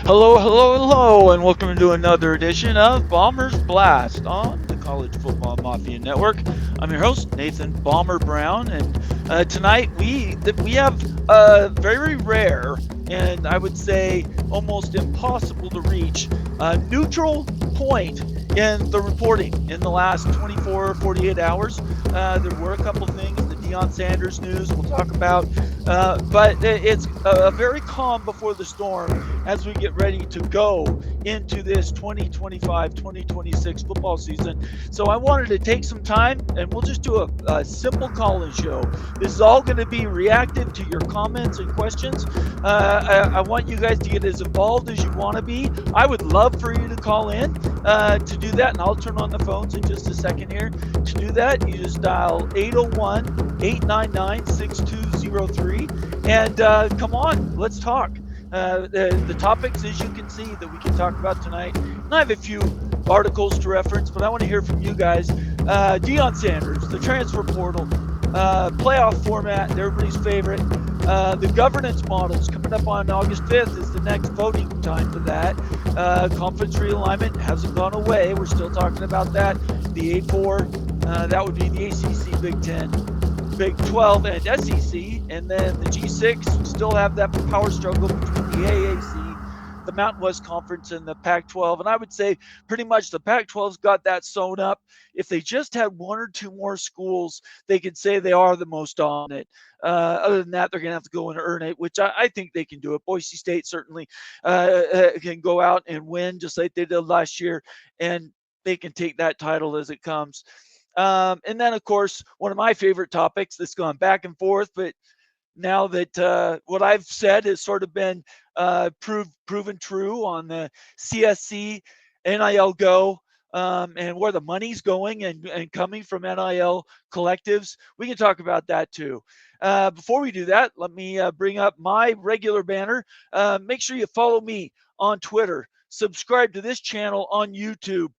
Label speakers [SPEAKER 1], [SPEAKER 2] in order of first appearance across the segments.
[SPEAKER 1] Hello, hello, hello, and welcome to another edition of Bombers Blast on the College Football Mafia Network. I'm your host, Nathan Bomber Brown, and tonight we have a very rare and I would say almost impossible to reach neutral point in the reporting in the last 24 or 48 hours. There were a couple things, the Deion Sanders news we'll talk about, but it's a very calm before the storm as we get ready to go into this 2025-2026 football season. So I wanted to take some time and we'll just do a simple call-in show. This is all going to be reactive to your comments and questions. I want you guys to get as involved as you want to be. I would love for you to call in to do that, and I'll turn on the phones in just a second here. To do that, you just dial 801-899-6203, and come on, let's talk. The topics, as you can see, that we can talk about tonight. And I have a few articles to reference, but I want to hear from you guys. Deion Sanders, the transfer portal, playoff format, everybody's favorite. The governance models coming up on August 5th is the next voting time for that. Conference realignment hasn't gone away. We're still talking about that. The A4, that would be the ACC, Big 10, Big 12, and SEC. And then the G6 still have that power struggle between the AAC, the Mountain West Conference, and the Pac-12. And I would say pretty much the Pac-12's got that sewn up. If they just had one or two more schools, they could say they are the most dominant. Other than that, they're going to have to go and earn it, which I think they can do it. Boise State certainly can go out and win just like they did last year, and they can take that title as it comes. And then, of course, one of my favorite topics that's gone back and forth, but now that what I've said has sort of been proven true on the CSC, NIL Go, and where the money's going and coming from NIL collectives, we can talk about that too. Before we do that, let me bring up my regular banner. Make sure you follow me on Twitter. Subscribe to this channel on YouTube,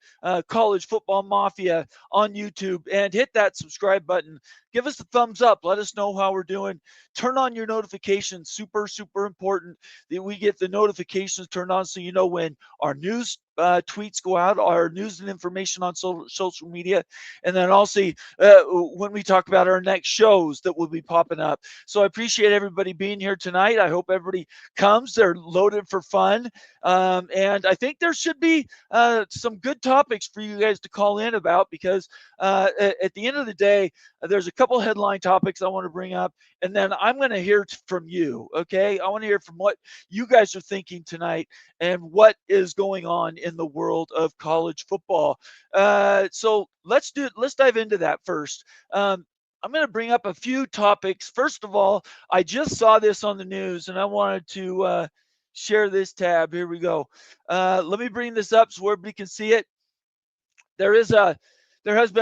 [SPEAKER 1] College Football Mafia on YouTube, and hit that subscribe button. Give us a thumbs up. Let us know how we're doing. Turn on your notifications. Super, super important that we get the notifications turned on so you know when our news tweets go out, our news and information on social media, and then also when we talk about our next shows that will be popping up. So I appreciate everybody being here tonight. I hope everybody comes. They're loaded for fun. And I think there should be some good topics for you guys to call in about because at the end of the day, there's a couple headline topics I want to bring up, and then I'm going to hear from you, okay? I want to hear from what you guys are thinking tonight and what is going on in the world of college football. So let's dive into that first. I'm going to bring up a few topics. First of all, I just saw this on the news, and I wanted to share this tab. Here we go. Let me bring this up so everybody can see it. There has been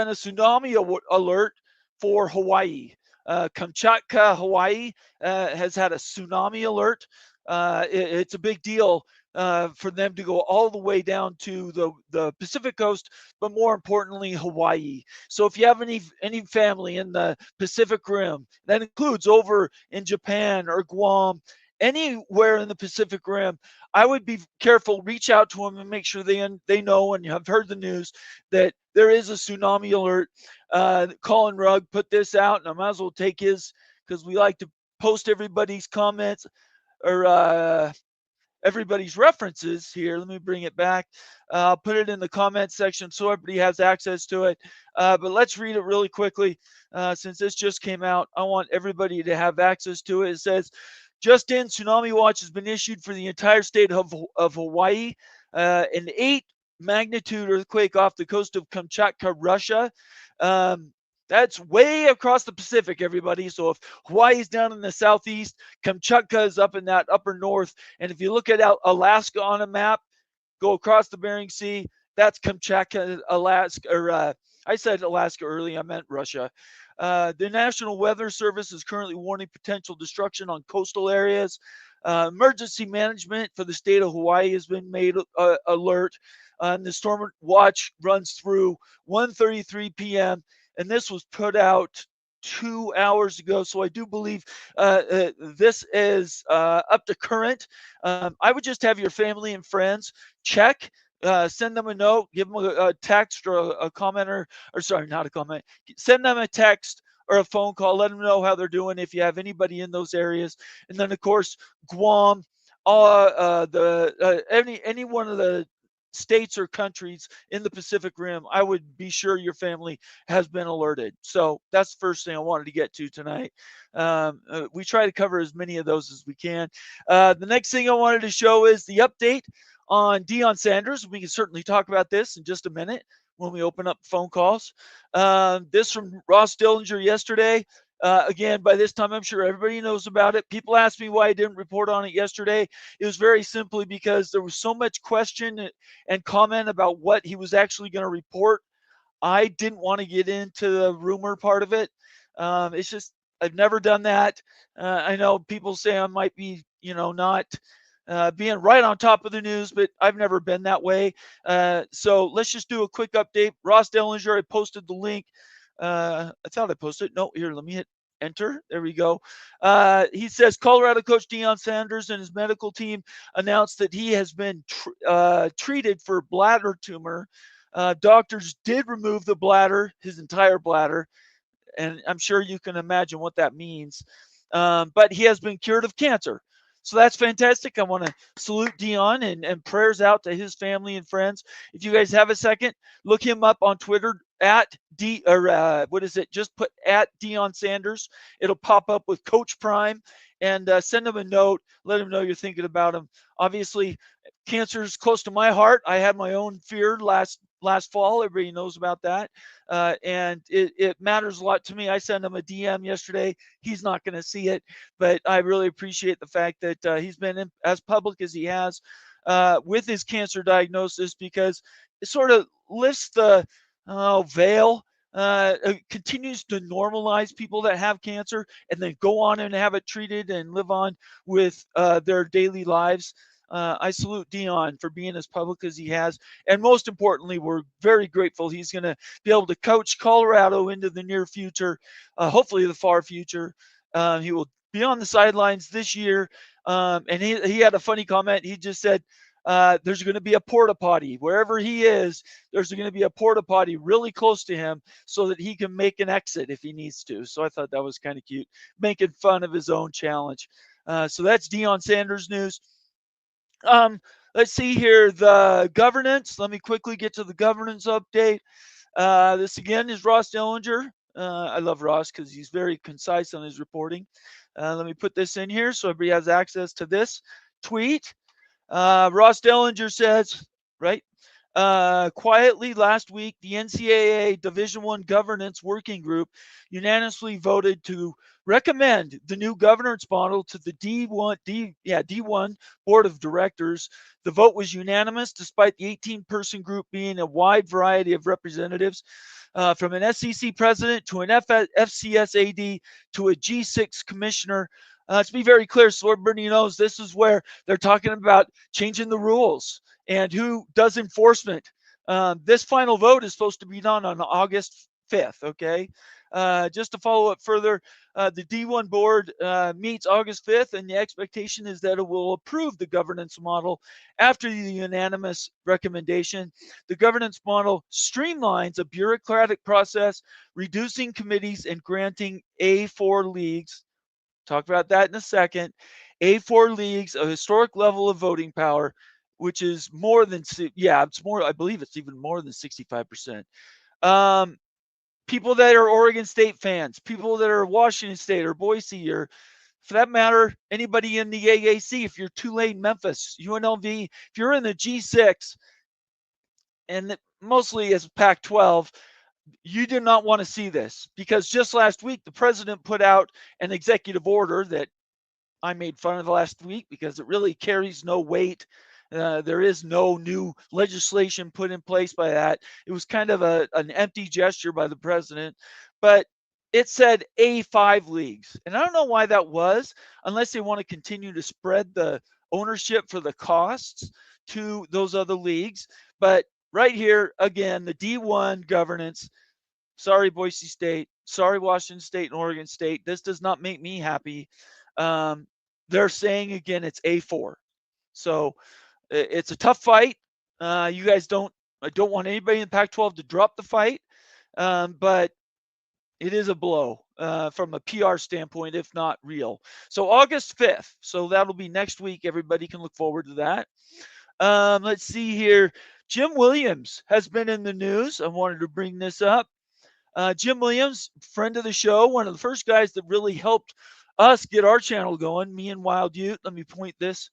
[SPEAKER 1] a tsunami alert for Hawaii. Kamchatka, Hawaii has had a tsunami alert. It's a big deal for them to go all the way down to the Pacific coast, but more importantly, Hawaii. So if you have any family in the Pacific Rim, that includes over in Japan or Guam, anywhere in the Pacific Rim, I would be careful, reach out to them and make sure they know and have heard the news that there is a tsunami alert. Colin Rugg put this out, and I might as well take his because we like to post everybody's comments or everybody's references here. Let me bring it back. I'll put it in the comment section so everybody has access to it. But let's read it really quickly. Since this just came out, I want everybody to have access to it. It says, just in, tsunami watch has been issued for the entire state of Hawaii. An 8 magnitude earthquake off the coast of Kamchatka, Russia. That's way across the Pacific, everybody. So if Hawaii's down in the southeast, Kamchatka is up in that upper north. And if you look at Alaska on a map, go across the Bering Sea, that's Kamchatka, Alaska. Or I said Alaska early, I meant Russia. The National Weather Service is currently warning potential destruction on coastal areas. Emergency management for the state of Hawaii has been made alert. And the storm watch runs through 1:33 p.m. And this was put out 2 hours ago, so I do believe this is up to current. I would just have your family and friends check. Send them a note, give them a text or a comment, or sorry, not a comment. Send them a text or a phone call. Let them know how they're doing if you have anybody in those areas. And then, of course, Guam, any one of the states or countries in the Pacific Rim, I would be sure your family has been alerted. So that's the first thing I wanted to get to tonight. We try to cover as many of those as we can. The next thing I wanted to show is the update on Deion Sanders. We can certainly talk about this in just a minute when we open up phone calls. This from Ross Dillinger yesterday. Again, by this time, I'm sure everybody knows about it. People asked me why I didn't report on it yesterday. It was very simply because there was so much question and comment about what he was actually going to report. I didn't want to get into the rumor part of it. It's just, I've never done that. I know people say I might be, not being right on top of the news, but I've never been that way. So let's just do a quick update. Ross Dellinger, I posted the link. I thought I posted it. No, here, let me hit enter. There we go. He says Colorado coach Deion Sanders and his medical team announced that he has been treated for bladder tumor. Doctors did remove the bladder, his entire bladder, and I'm sure you can imagine what that means. But he has been cured of cancer. So that's fantastic. I want to salute Deion and prayers out to his family and friends. If you guys have a second, look him up on Twitter at just put at Deion Sanders. It'll pop up with Coach Prime, and send him a note. Let him know you're thinking about him. Obviously, cancer is close to my heart. I had my own fear last fall. Everybody knows about that. And it matters a lot to me. I sent him a DM yesterday. He's not going to see it, but I really appreciate the fact that he's been as public as he has with his cancer diagnosis, because it sort of lifts the veil. Continues to normalize people that have cancer and then go on and have it treated and live on with their daily lives. I salute Deion for being as public as he has. And most importantly, we're very grateful he's going to be able to coach Colorado into the near future, hopefully the far future. He will be on the sidelines this year. And he had a funny comment. He just said, there's going to be a porta potty wherever he is. There's going to be a porta potty really close to him so that he can make an exit if he needs to. So I thought that was kind of cute, making fun of his own challenge. So that's Deion Sanders news. Let's see here, the governance. Let me quickly get to the governance update. This again is Ross Dellinger. I love Ross because he's very concise on his reporting. Let me put this in here so everybody has access to this tweet. Ross Dellinger says, right, quietly last week, the NCAA Division I Governance Working Group unanimously voted to recommend the new governance model to the D1 Board of Directors. The vote was unanimous, despite the 18-person group being a wide variety of representatives, from an SEC president to an FCS AD to a G6 commissioner. To be very clear, so everybody knows, this is where they're talking about changing the rules and who does enforcement. This final vote is supposed to be done on August 5th, okay? Just to follow up further, the D1 board meets August 5th, and the expectation is that it will approve the governance model after the unanimous recommendation. The governance model streamlines a bureaucratic process, reducing committees and granting A4 leagues. Talk about that in a second. A4 leagues, a historic level of voting power, which is more than, it's more, I believe it's even more than 65%. People that are Oregon State fans, people that are Washington State or Boise, or for that matter, anybody in the AAC, if you're Tulane, Memphis, UNLV, if you're in the G6, and mostly as Pac-12, you do not want to see this, because just last week, the president put out an executive order that I made fun of last week because it really carries no weight. There is no new legislation put in place by that. It was kind of an empty gesture by the president, but it said A5 leagues. And I don't know why that was, unless they want to continue to spread the ownership for the costs to those other leagues. But right here, again, the D1 governance. Sorry, Boise State. Sorry, Washington State and Oregon State. This does not make me happy. Um, they're saying again it's A4. So it's a tough fight. You guys don't. I don't want anybody in the Pac-12 to drop the fight, but it is a blow from a PR standpoint, if not real. So August 5th. So that'll be next week. Everybody can look forward to that. Let's see here. Jim Williams has been in the news. I wanted to bring this up. Jim Williams, friend of the show, one of the first guys that really helped us get our channel going, me and Wild Ute. Let me point this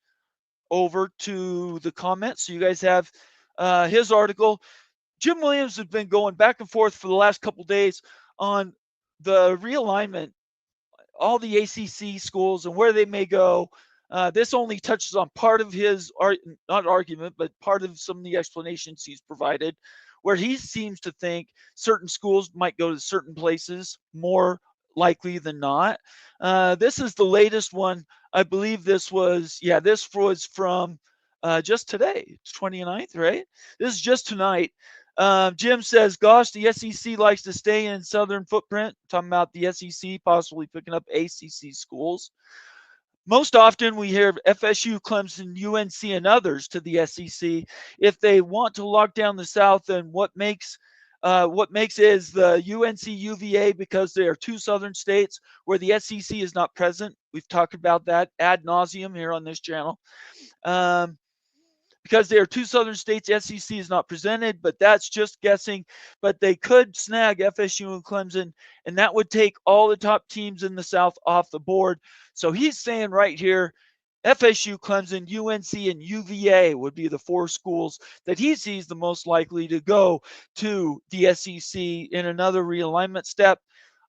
[SPEAKER 1] over to the comments so you guys have his article. Jim Williams has been going back and forth for the last couple days on the realignment, all the ACC schools and where they may go. This only touches on part of his not argument, but part of some of the explanations he's provided, where he seems to think certain schools might go to certain places more likely than not. This is the latest one. I believe this was from just today. It's 29th, right? This is just tonight. Jim says, gosh, the SEC likes to stay in Southern footprint. Talking about the SEC possibly picking up ACC schools. Most often we hear FSU, Clemson, UNC, and others to the SEC. If they want to lock down the South, then what makes is the UNC UVA, because they are two Southern states where the SEC is not present. We've talked about that ad nauseum here on this channel. Because they are two Southern states, SEC is not presented, but that's just guessing. But they could snag FSU and Clemson, and that would take all the top teams in the South off the board. So he's saying right here, FSU, Clemson, UNC, and UVA would be the four schools that he sees the most likely to go to the SEC in another realignment step.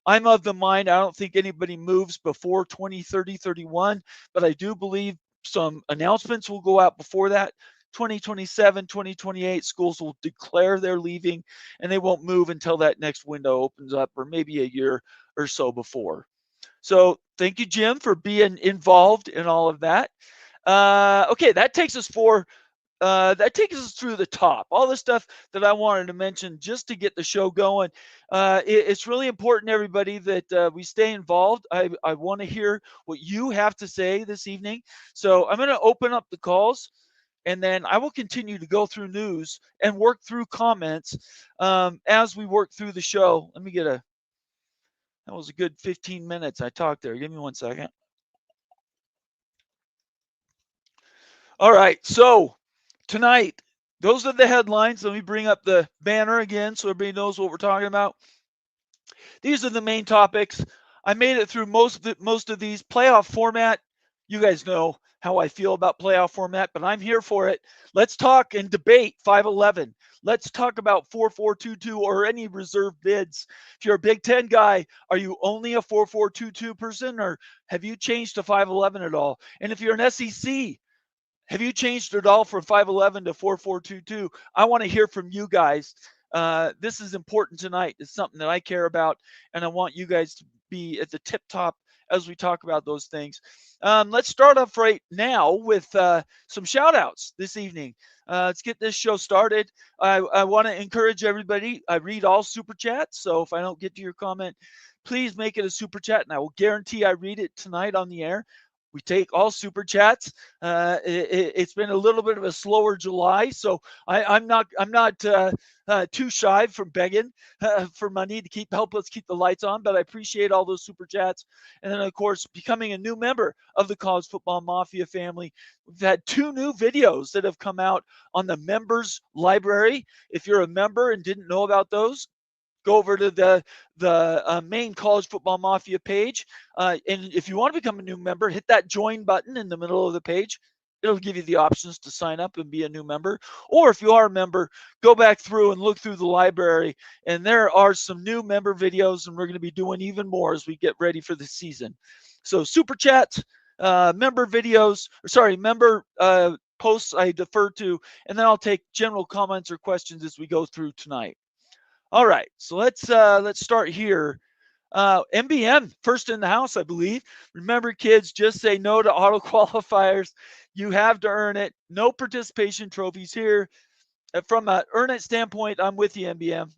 [SPEAKER 1] I'm of the mind I don't think anybody moves before 2030, 31, but I do believe some announcements will go out before that. 2027, 2028, schools will declare they're leaving, and they won't move until that next window opens up, or maybe a year or so before. So thank you, Jim, for being involved in all of that. Okay, that takes us through the top. All the stuff that I wanted to mention just to get the show going. It's really important, everybody, that we stay involved. I want to hear what you have to say this evening. So I'm going to open up the calls, and then I will continue to go through news and work through comments as we work through the show. Let me that was a good 15 minutes I talked there. Give me 1 second. All right, so tonight, those are the headlines. Let me bring up the banner again so everybody knows what we're talking about. These are the main topics. I made it through most of these. Playoff format, you guys know how I feel about playoff format, but I'm here for it. Let's talk and debate 511. Let's talk about 4422 or any reserve bids. If you're a Big Ten guy, are you only a 4422 person, or have you changed to 511 at all? And if you're an SEC, have you changed at all from 511 to 4422? I want to hear from you guys. This is important tonight. It's something that I care about, and I want you guys to be at the tip top as we talk about those things. Let's start off right now with some shout outs this evening. Let's get this show started. I want to encourage everybody. I read all super chats, so if I don't get to your comment, please make it a super chat, and I will guarantee I read it tonight on the air. We take all super chats. It's been a little bit of a slower July, so I'm not too shy from begging for money to help us keep the lights on. But I appreciate all those super chats, and then of course becoming a new member of the College Football Mafia family. We've had 2 new videos that have come out on the members library. If you're a member and didn't know about those, go over to the main College Football Mafia page. And if you want to become a new member, hit that join button in the middle of the page. It'll give you the options to sign up and be a new member. Or if you are a member, go back through and look through the library. And there are some new member videos, and we're going to be doing even more as we get ready for the season. So super chats, member videos, member posts I defer to, and then I'll take general comments or questions as we go through tonight. All right, so let's start here. MBM, first in the house, I believe. Remember, kids, just say no to auto qualifiers. You have to earn it. No participation trophies here. From an earn it standpoint, I'm with you, MBM.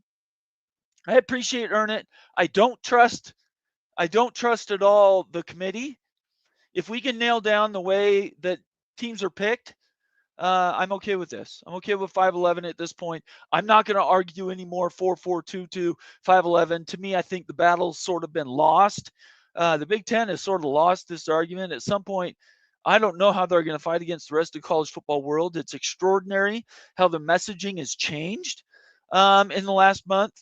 [SPEAKER 1] I appreciate earn it. I don't trust at all the committee. If we can nail down the way that teams are picked, I'm okay with this. I'm okay with 5'11 at this point. I'm not going to argue anymore 4-4-2-2, 5'11. To me, I think the battle's sort of been lost. The Big Ten has sort of lost this argument. At some point, I don't know how they're going to fight against the rest of the college football world. It's extraordinary how the messaging has changed in the last month.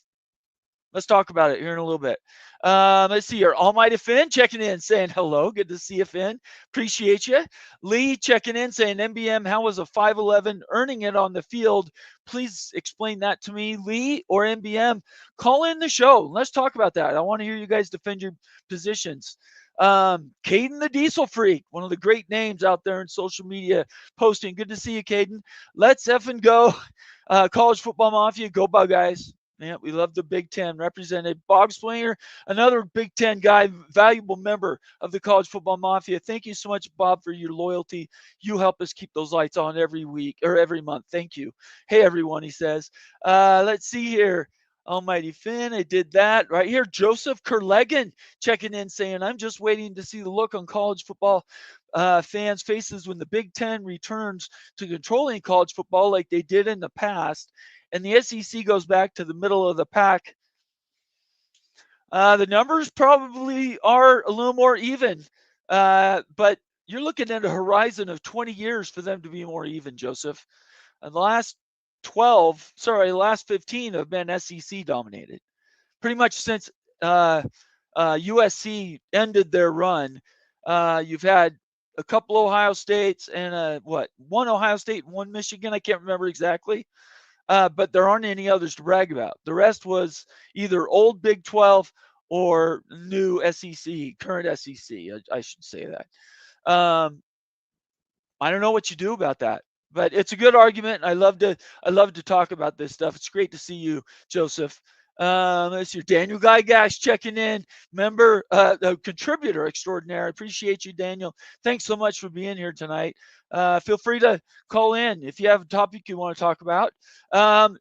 [SPEAKER 1] Let's talk about it here in a little bit. Let's see here. Almighty Finn checking in saying hello. Good to see you, Finn. Appreciate you. Lee checking in saying, MBM, how was a 5'11 earning it on the field? Please explain that to me, Lee or MBM. Call in the show. Let's talk about that. I want to hear you guys defend your positions. Caden the Diesel Freak, one of the great names out there in social media posting. Good to see you, Caden. Let's effing go. College Football Mafia, go Buckeyes. Yeah, we love the Big Ten represented. Bob Swinger, another Big Ten guy, valuable member of the College Football Mafia. Thank you so much, Bob, for your loyalty. You help us keep those lights on every week or every month. Thank you. Hey, everyone, he says. Let's see here. Almighty Finn, I did that right here. Joseph Kerlegan checking in saying, I'm just waiting to see the look on college football fans' faces when the Big Ten returns to controlling college football like they did in the past. And the SEC goes back to the middle of the pack. The numbers probably are a little more even, but you're looking at a horizon of 20 years for them to be more even, Joseph. And the last 15 have been SEC dominated. Pretty much since USC ended their run, you've had a couple Ohio States and one Ohio State and one Michigan. I can't remember exactly. But there aren't any others to brag about. The rest was either old Big 12 or new SEC, current SEC. I should say that. I don't know what you do about that, but it's a good argument. I love to talk about this stuff. It's great to see you, Joseph. It's your Daniel Guy Gash checking in, member, contributor extraordinaire. I appreciate you, Daniel. Thanks so much for being here tonight. Feel free to call in if you have a topic you want to talk about.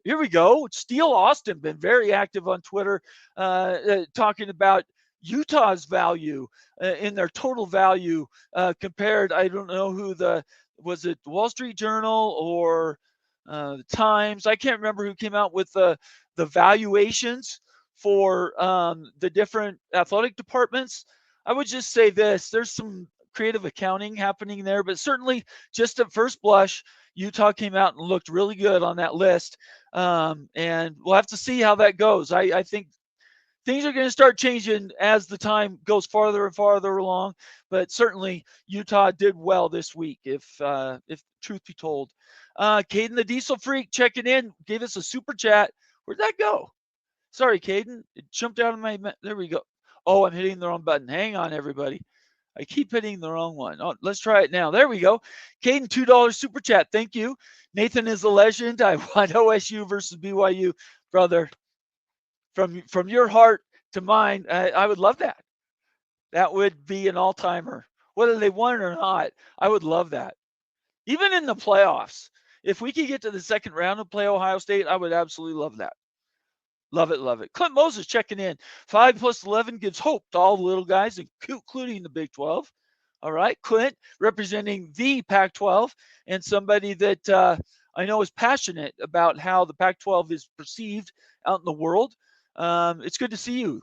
[SPEAKER 1] Here we go. Steele Austin been very active on Twitter, talking about Utah's value in their total value compared. I don't know who was it the Wall Street Journal or the Times? I can't remember who came out with the valuations for the different athletic departments. I would just say this: there's some creative accounting happening there, but certainly just at first blush, Utah came out and looked really good on that list. And we'll have to see how that goes. I think things are going to start changing as the time goes farther and farther along, but certainly Utah did well this week, if truth be told. Caden the Diesel Freak checking in, gave us a super chat. Where'd that go? Sorry, Caden. It jumped out of my. There we go. Oh, I'm hitting the wrong button. Hang on, everybody. I keep hitting the wrong one. Oh, let's try it now. There we go. Caden, $2 super chat. Thank you. Nathan is a legend. I want OSU versus BYU, brother. From your heart to mine, I would love that. That would be an all-timer. Whether they won or not, I would love that. Even in the playoffs, if we could get to the second round and play Ohio State, I would absolutely love that. Love it, love it. Clint Moses checking in. 5 plus 11 gives hope to all the little guys, including the Big 12. All right, Clint representing the Pac-12 and somebody that I know is passionate about how the Pac-12 is perceived out in the world. It's good to see you,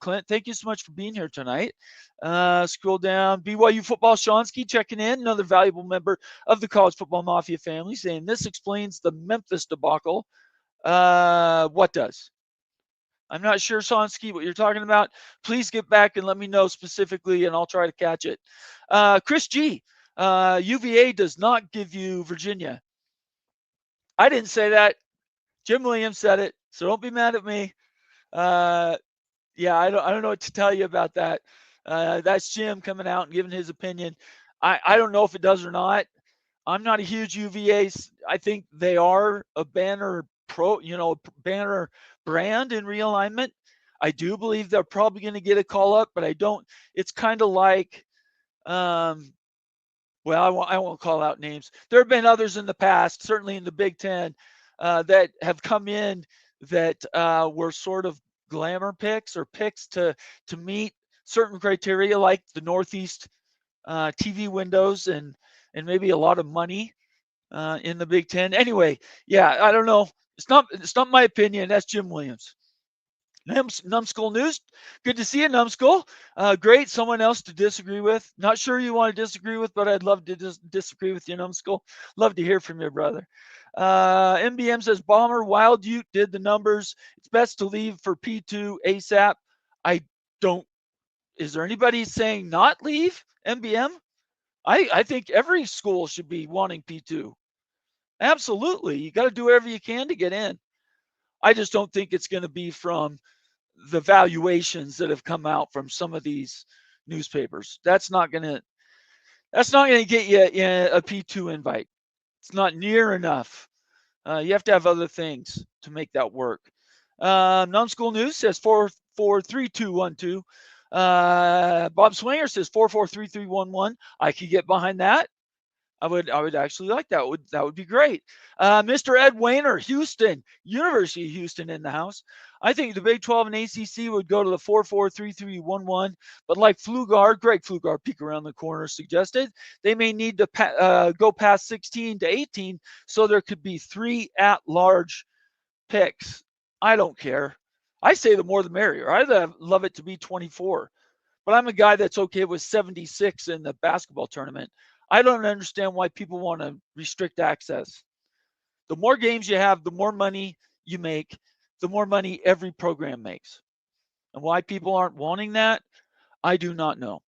[SPEAKER 1] Clint. Thank you so much for being here tonight. Scroll down. BYU Football Shonsky checking in, another valuable member of the College Football Mafia family, saying this explains the Memphis debacle. What does? I'm not sure, Shonsky, what you're talking about. Please get back and let me know specifically, and I'll try to catch it. Chris G. UVA does not give you Virginia. I didn't say that. Jim Williams said it, so don't be mad at me. Yeah, I don't know what to tell you about that. That's Jim coming out and giving his opinion. I don't know if it does or not. I'm not a huge UVA. I think they are a banner banner brand in realignment. I do believe they're probably going to get a call up, but I don't. It's kind of like, well, I won't call out names. There have been others in the past, certainly in the Big Ten, that have come in that were sort of glamour picks or picks to meet certain criteria, like the Northeast TV windows and maybe a lot of money in the Big Ten. Anyway, yeah, I don't know. It's not my opinion. That's Jim Williams. Numbskull News. Good to see you, Numbskull. Great. Someone else to disagree with. Not sure you want to disagree with, but I'd love to disagree with you, Numbskull. Love to hear from you, brother. MBM says, Bomber, Wild Ute did the numbers. It's best to leave for P2 ASAP. I don't. Is there anybody saying not leave, MBM? I think every school should be wanting P2. Absolutely. You got to do whatever you can to get in. I just don't think it's going to be from the valuations that have come out from some of these newspapers. That's not going to get you a P2 invite. It's not near enough. You have to have other things to make that work. Non-school news says 443212. Bob Swinger says 443311. I could get behind that. I would actually like that. That would be great. Mr. Ed Wayner, Houston, University of Houston in the house. I think the Big 12 and ACC would go to the 443311, but like Greg Pflugar, peek around the corner, suggested, they may need to go past 16 to 18, so there could be 3 at-large picks. I don't care. I say the more the merrier. I'd love it to be 24, but I'm a guy that's okay with 76 in the basketball tournament. I don't understand why people want to restrict access. The more games you have, the more money you make, the more money every program makes. And why people aren't wanting that, I do not know.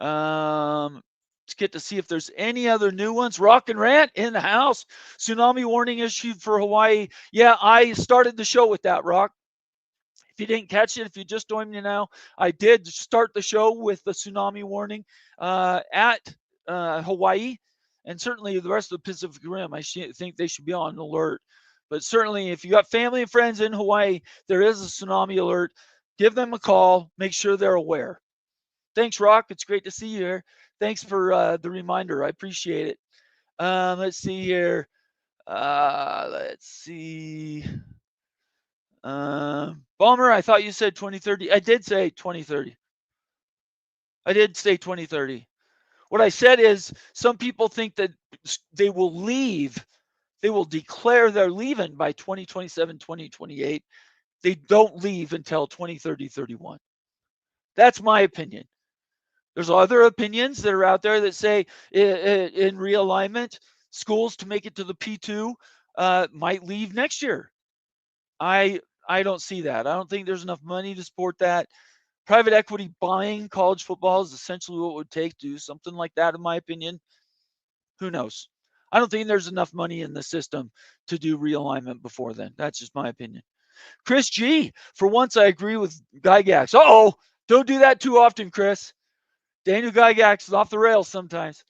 [SPEAKER 1] Let's get to see if there's any other new ones. Rock and Rant in the house. Tsunami warning issued for Hawaii. Yeah, I started the show with that, Rock. If you didn't catch it, if you just joined me now, I did start the show with the tsunami warning at Hawaii, and certainly the rest of the Pacific Rim. I think they should be on alert. But certainly, if you got family and friends in Hawaii, there is a tsunami alert. Give them a call. Make sure they're aware. Thanks, Rock. It's great to see you here. Thanks for the reminder. I appreciate it. Let's see here. Let's see. Bomber, I thought you said 2030. I did say 2030. I did say 2030. What I said is some people think that they will leave. They will declare they're leaving by 2027, 2028. They don't leave until 2030, 31. That's my opinion. There's other opinions that are out there that say in realignment, schools to make it to the P2 might leave next year. I don't see that. I don't think there's enough money to support that. Private equity buying college football is essentially what it would take to do something like that, in my opinion. Who knows? I don't think there's enough money in the system to do realignment before then. That's just my opinion. Chris G, for once I agree with Gygax. Don't do that too often, Chris. Daniel Gygax is off the rails sometimes.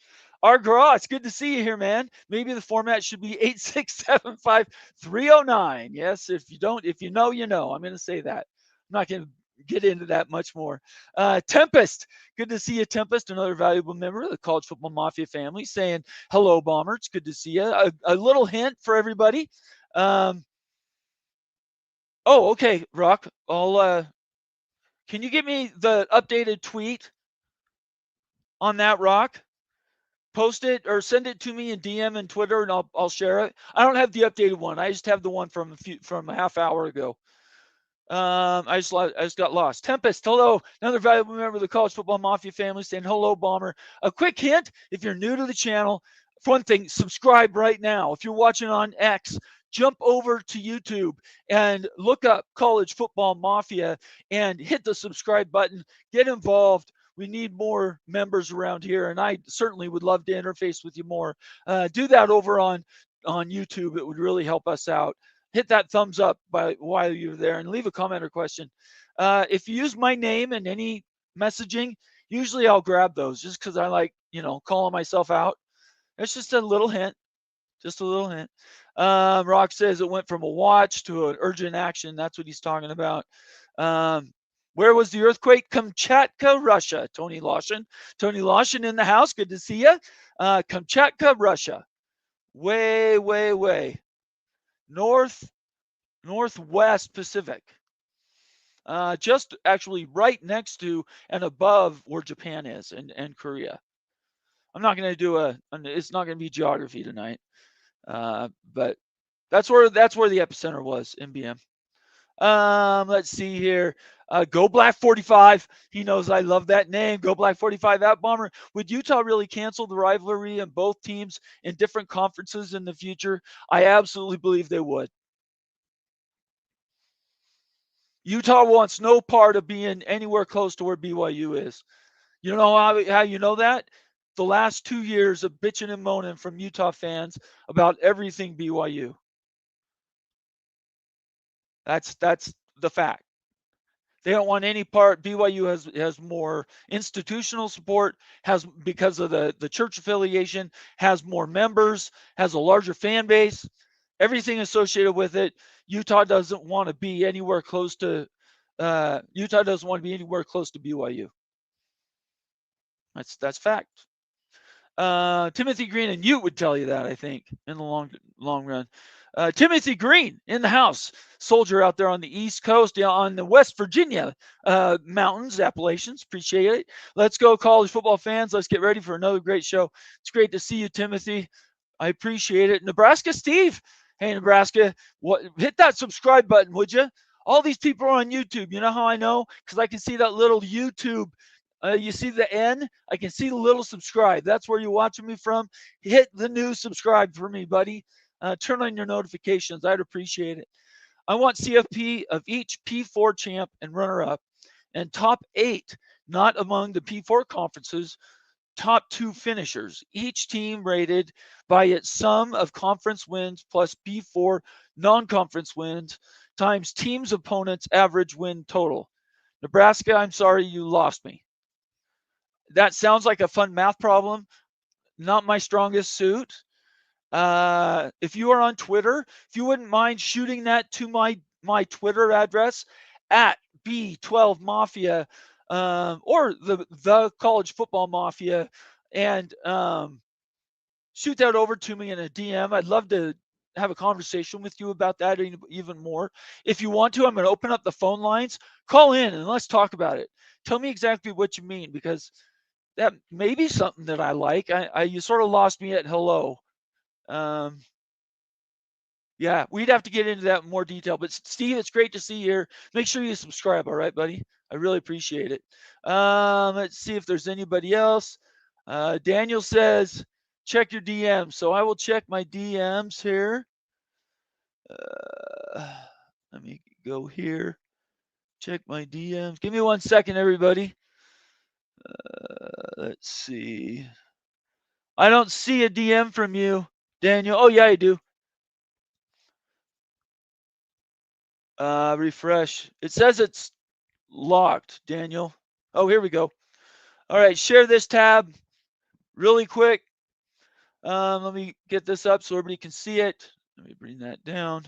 [SPEAKER 1] Argra, it's good to see you here, man. Maybe the format should be 8675309. Yes, if you know, you know. I'm going to say that. I'm not going to get into that much more. Tempest, good to see you, Tempest, another valuable member of the College Football Mafia family, saying hello, Bomber. It's good to see you. A little hint for everybody. Okay, Rock. Can you give me the updated tweet on that, Rock? Post it or send it to me in DM and Twitter, and I'll share it. I don't have the updated one. I just have the one from a half hour ago. I just got lost. Tempest, hello. Another valuable member of the College Football Mafia family saying hello, Bomber. A quick hint, if you're new to the channel, for one thing, subscribe right now. If you're watching on X, jump over to YouTube and look up College Football Mafia and hit the subscribe button. Get involved. We need more members around here, and I certainly would love to interface with you more. Do that over on YouTube. It would really help us out. Hit that thumbs up while you're there and leave a comment or question. If you use my name in any messaging, usually I'll grab those just because I like, calling myself out. It's just a little hint. Just a little hint. Rock says it went from a watch to an urgent action. That's what he's talking about. Where was the earthquake? Kamchatka, Russia. Tony Lawson. Tony Lawson in the house. Good to see you. Kamchatka, Russia. Way, way, way north Northwest Pacific. Just actually right next to and above where Japan is and Korea. I'm not going to do it's not going to be geography tonight. But that's where the epicenter was, MBM. Let's see here. Go Black 45. He knows I love that name. Go Black 45 at Bomber. Would Utah really cancel the rivalry in both teams in different conferences in the future? I absolutely believe they would. Utah wants no part of being anywhere close to where BYU is. You know how you know that? The last 2 years of bitching and moaning from Utah fans about everything BYU. That's the fact. They don't want any part. BYU has more institutional support, has because of the church affiliation, has more members, has a larger fan base, everything associated with it. Utah doesn't want to be anywhere close to BYU. That's fact. Timothy Green and Ute would tell you that, I think, in the long run. Timothy Green in the house, soldier out there on the East Coast, on the West Virginia mountains, Appalachians. Appreciate it. Let's go, college football fans. Let's get ready for another great show. It's great to see you, Timothy. I appreciate it. Nebraska Steve. Hey, Nebraska, hit that subscribe button, would you? All these people are on YouTube. You know how I know? Because I can see that little YouTube. You see the N? I can see the little subscribe. That's where you're watching me from. Hit the new subscribe for me, buddy. Turn on your notifications. I'd appreciate it. I want CFP of each P4 champ and runner-up and top 8, not among the P4 conferences, top 2 finishers. Each team rated by its sum of conference wins plus P4 non-conference wins times team's opponent's average win total. Nebraska, I'm sorry you lost me. That sounds like a fun math problem. Not my strongest suit. If you are on Twitter, if you wouldn't mind shooting that to my Twitter address at B12 Mafia or the College Football Mafia, and shoot that over to me in a DM. I'd love to have a conversation with you about that even more. If you want to, I'm going to open up the phone lines. Call in and let's talk about it. Tell me exactly what you mean, because that may be something that I like. You sort of lost me at hello. Yeah, we'd have to get into that in more detail. But Steve, it's great to see you here. Make sure you subscribe, all right, buddy? I really appreciate it. Let's see if there's anybody else. Daniel says, check your DMs. So I will check my DMs here. Let me go here. Check my DMs. Give me 1 second, everybody. Let's see. I don't see a DM from you, Daniel. Oh, yeah, I do. Refresh. It says it's locked, Daniel. Oh, here we go. All right, share this tab really quick. Let me get this up so everybody can see it. Let me bring that down.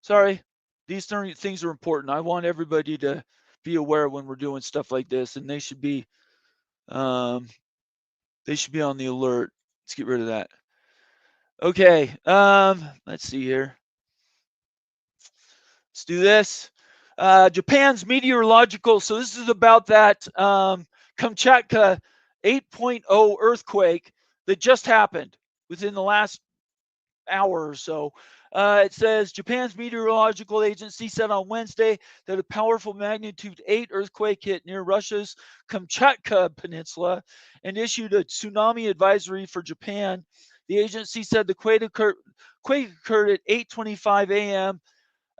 [SPEAKER 1] Sorry, these things are important. I want everybody to be aware when we're doing stuff like this, and they should be on the alert. Let's get rid of that. Okay, let's see here. Let's do this. Japan's meteorological. So this is about that Kamchatka 8.0 earthquake that just happened within the last hour or so. It says Japan's meteorological agency said on Wednesday that a powerful magnitude 8 earthquake hit near Russia's Kamchatka Peninsula and issued a tsunami advisory for Japan. The agency said the quake occurred at 8:25 a.m.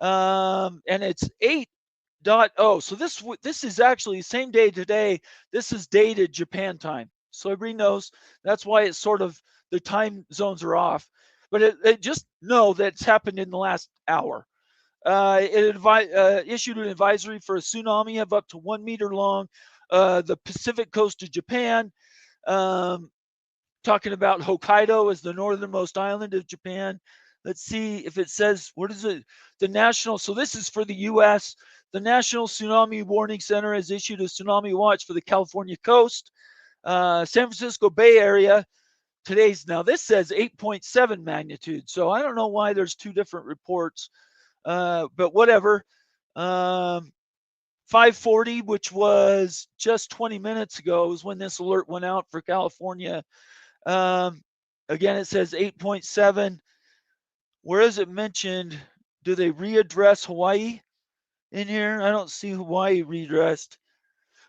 [SPEAKER 1] And it's 8.0. So this is actually the same day today. This is dated Japan time. So everybody knows that's why it's sort of the time zones are off. But it just know that it's happened in the last hour. It issued an advisory for a tsunami of up to 1 meter long, the Pacific coast of Japan. Talking about Hokkaido as the northernmost island of Japan. Let's see if it says, what is it? The national, so this is for the U.S. The National Tsunami Warning Center has issued a tsunami watch for the California coast, San Francisco Bay Area. Now this says 8.7 magnitude. So I don't know why there's two different reports. But whatever. 5:40, which was just 20 minutes ago, is when this alert went out for California. Again, it says 8.7. Where is it mentioned? Do they readdress Hawaii in here? I don't see Hawaii readdressed.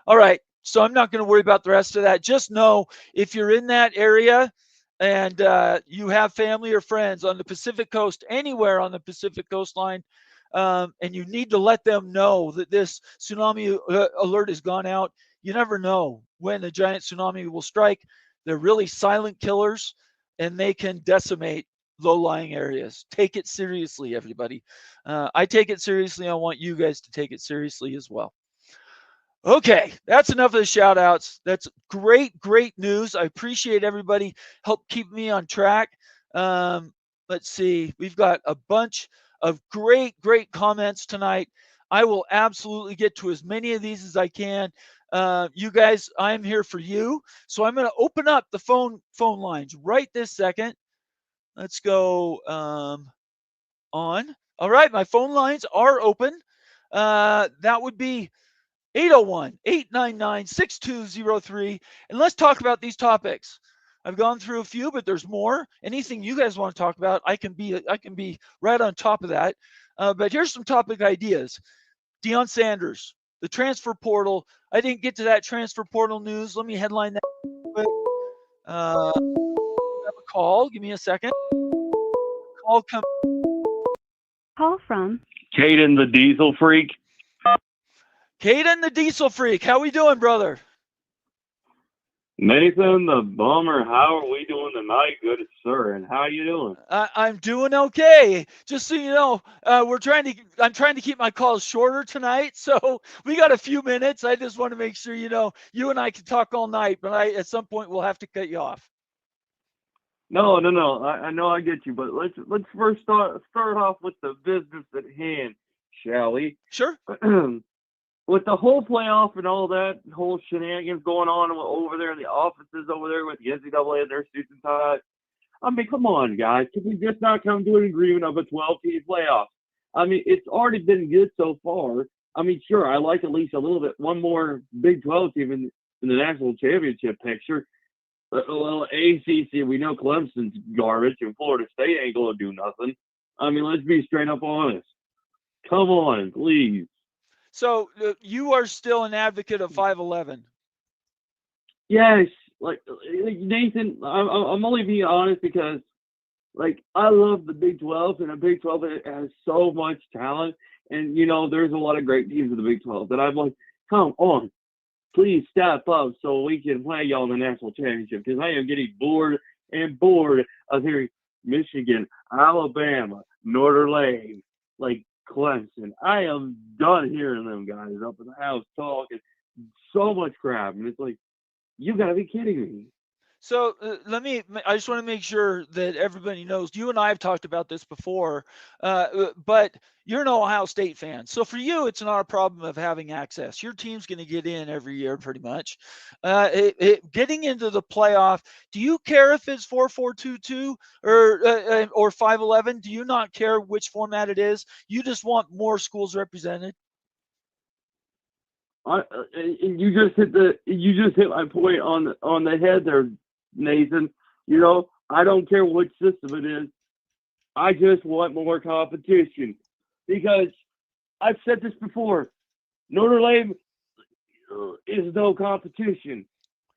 [SPEAKER 1] All right. So I'm not going to worry about the rest of that. Just know if you're in that area and you have family or friends on the Pacific Coast, anywhere on the Pacific coastline, and you need to let them know that this tsunami alert has gone out. You never know when a giant tsunami will strike. They're really silent killers, and they can decimate low-lying areas. Take it seriously, everybody. I take it seriously. I want you guys to take it seriously as well. Okay, that's enough of the shout outs. That's great, great news. I appreciate everybody help keep me on track. Let's see. We've got a bunch of great, great comments tonight. I will absolutely get to as many of these as I can. You guys, I'm here for you. So I'm going to open up the phone lines right this second. Let's go on. All right, my phone lines are open. That would be 801-899-6203. And let's talk about these topics. I've gone through a few, but there's more. Anything you guys want to talk about, I can be right on top of that. But here's some topic ideas. Deion Sanders, the transfer portal. I didn't get to that transfer portal news. Let me headline that quick. Have a call. Give me a second. Call
[SPEAKER 2] from
[SPEAKER 3] Caden the Diesel Freak.
[SPEAKER 1] Caden the Diesel Freak. How we doing, brother?
[SPEAKER 3] Nathan the Bummer. How are we doing tonight, good sir? And how are you doing?
[SPEAKER 1] I'm doing okay. Just so you know, I'm trying to keep my calls shorter tonight, so we got a few minutes. I just want to make sure you and I can talk all night, but at some point we'll have to cut you off.
[SPEAKER 3] No. I know I get you, but let's first start off with the business at hand, shall we?
[SPEAKER 1] Sure.
[SPEAKER 3] With the whole playoff and all that whole shenanigans going on over there in the offices over there with the NCAA and their suits and ties, I mean, come on, guys. Can we just not come to an agreement of a 12-team playoff? I mean, it's already been good so far. I mean, sure, I like at least a little bit, one more Big 12 team in the national championship picture. Well, ACC, we know Clemson's garbage, and Florida State ain't going to do nothing. I mean, let's be straight up honest. Come on, please.
[SPEAKER 1] So you are still an advocate of 511.
[SPEAKER 3] Yes, like Nathan, I'm only being honest because, like, I love the Big 12, and the Big 12 has so much talent, and there's a lot of great teams in the Big 12 that I'm like, come on, please step up so we can play y'all in the national championship, because I am getting bored of hearing Michigan, Alabama, Notre Dame, like Clemson. I am done hearing them guys up in the house talking so much crap, and it's like, you gotta be kidding me.
[SPEAKER 1] So I just want to make sure that everybody knows, you and I have talked about this before, but you're an Ohio State fan. So for you, it's not a problem of having access. Your team's going to get in every year pretty much. Getting into the playoff, do you care if it's 4-4-2-2 or 5-11? Do you not care which format it is? You just want more schools represented?
[SPEAKER 3] You just hit my point on the head there, Nathan. I don't care which system it is. I just want more competition, because I've said this before. Notre Dame is no competition.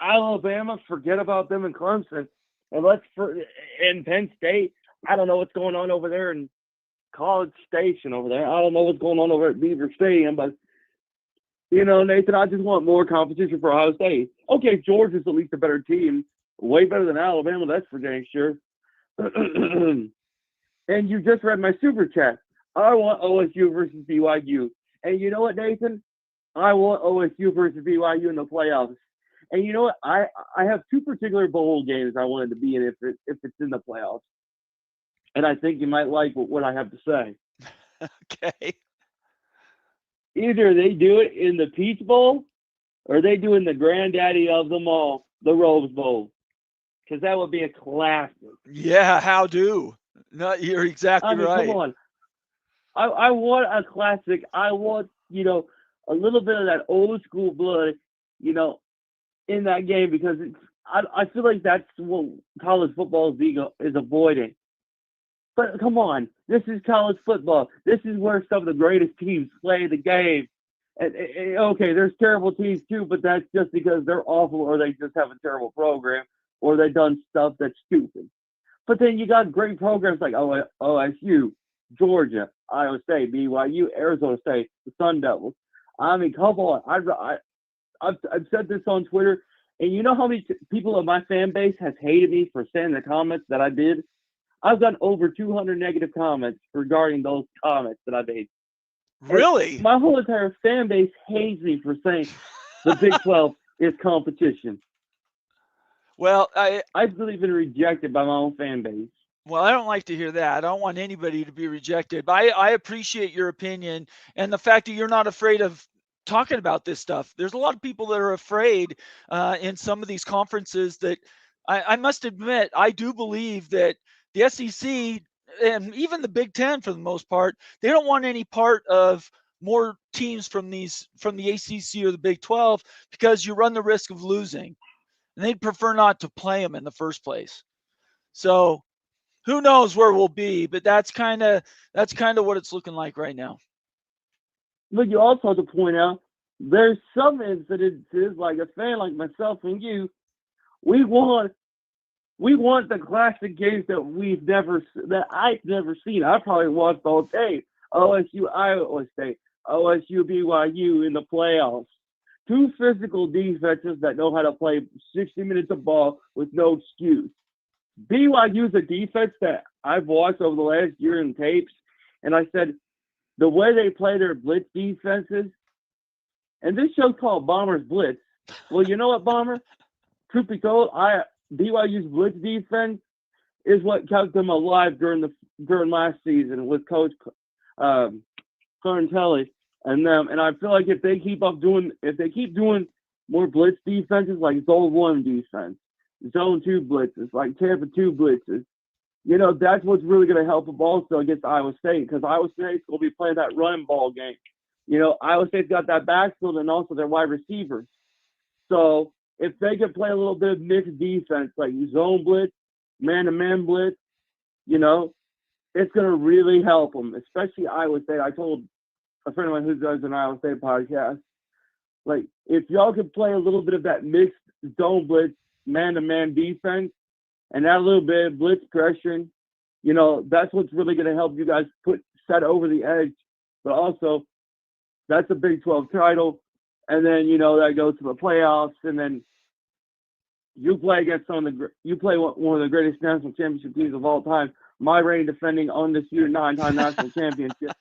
[SPEAKER 3] Alabama, forget about them and Clemson, and Penn State. I don't know what's going on over there in College Station over there. I don't know what's going on over at Beaver Stadium, but Nathan, I just want more competition for Ohio State. Okay, Georgia's at least a better team, way better than Alabama, that's for dang sure. And you just read my super chat. I want OSU versus BYU. And you know what, Nathan? I want OSU versus BYU in the playoffs. And you know what? I have two particular bowl games I wanted to be in if it's in the playoffs. And I think you might like what I have to say.
[SPEAKER 1] Okay.
[SPEAKER 3] Either they do it in the Peach Bowl or they do it in the granddaddy of them all, the Rose Bowl. Because that would be a classic.
[SPEAKER 1] Yeah, how do? No, you're exactly right.
[SPEAKER 3] Come on. I want a classic. I want, a little bit of that old school blood, you know, in that game because I feel like that's what college football is avoiding. But come on, this is college football. This is where some of the greatest teams play the game. And okay, there's terrible teams too, but that's just because they're awful or they just have a terrible program or they've done stuff that's stupid. But then you got great programs like OSU, Georgia, Iowa State, BYU, Arizona State, the Sun Devils. I mean, come on. I've said this on Twitter, and you know how many people in my fan base has hated me for saying the comments that I did? I've gotten over 200 negative comments regarding those comments that I made.
[SPEAKER 1] Really?
[SPEAKER 3] And my whole entire fan base hates me for saying the Big 12 is competition.
[SPEAKER 1] Well,
[SPEAKER 3] I've really been rejected by my own fan base.
[SPEAKER 1] Well, I don't like to hear that. I don't want anybody to be rejected. But I appreciate your opinion and the fact that you're not afraid of talking about this stuff. There's a lot of people that are afraid in some of these conferences that I must admit, I do believe that the SEC and even the Big Ten, for the most part, they don't want any part of more teams from the ACC or the Big 12 because you run the risk of losing. And they'd prefer not to play them in the first place. So who knows where we'll be, but that's kind of what it's looking like right now.
[SPEAKER 3] But you also have to point out there's some instances like a fan like myself and you, we want the classic games that I've never seen. I probably watched all day. OSU, Iowa State, OSU, BYU in the playoffs. Two physical defenses that know how to play 60 minutes of ball with no excuse. BYU is a defense that I've watched over the last year in tapes, and I said the way they play their blitz defenses, and this show's called Bomber's Blitz. Well, you know what, Bomber? Truth be told, BYU's blitz defense is what kept them alive during last season with Coach Carnage and them. And I feel like if they keep doing more blitz defenses like zone 1 defense, zone 2 blitzes, like Tampa 2 blitzes, that's what's really going to help them also against Iowa State because Iowa State's going to be playing that run ball game. Iowa State's got that backfield and also their wide receivers. So if they can play a little bit of mixed defense, like zone blitz, man-to-man blitz, it's going to really help them, especially Iowa State. I told a friend of mine who does an Iowa State podcast, like, if y'all could play a little bit of that mixed zone blitz, man-to-man defense, and that little bit of blitz pressure, that's what's really going to help you guys set over the edge. But also, that's a Big 12 title, and then, that goes to the playoffs, and then you play against one of the greatest national championship teams of all time, my reigning defending undisputed 9-time national championship,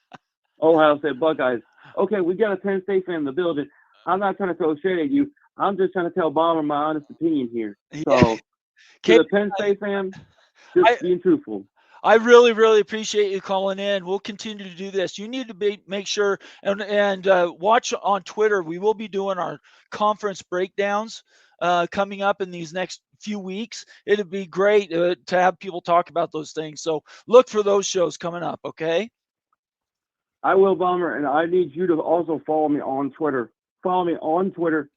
[SPEAKER 3] Ohio State Buckeyes. Okay, we got a Penn State fan in the building. I'm not trying to throw shade at you. I'm just trying to tell Bomber my honest opinion here. So, to the Penn State fan, just being truthful.
[SPEAKER 1] I really, really appreciate you calling in. We'll continue to do this. You need to make sure and watch on Twitter. We will be doing our conference breakdowns coming up in these next few weeks. It'd be great to have people talk about those things. So look for those shows coming up, okay?
[SPEAKER 3] I will, Bomber, and I need you to also follow me on Twitter. Follow me on Twitter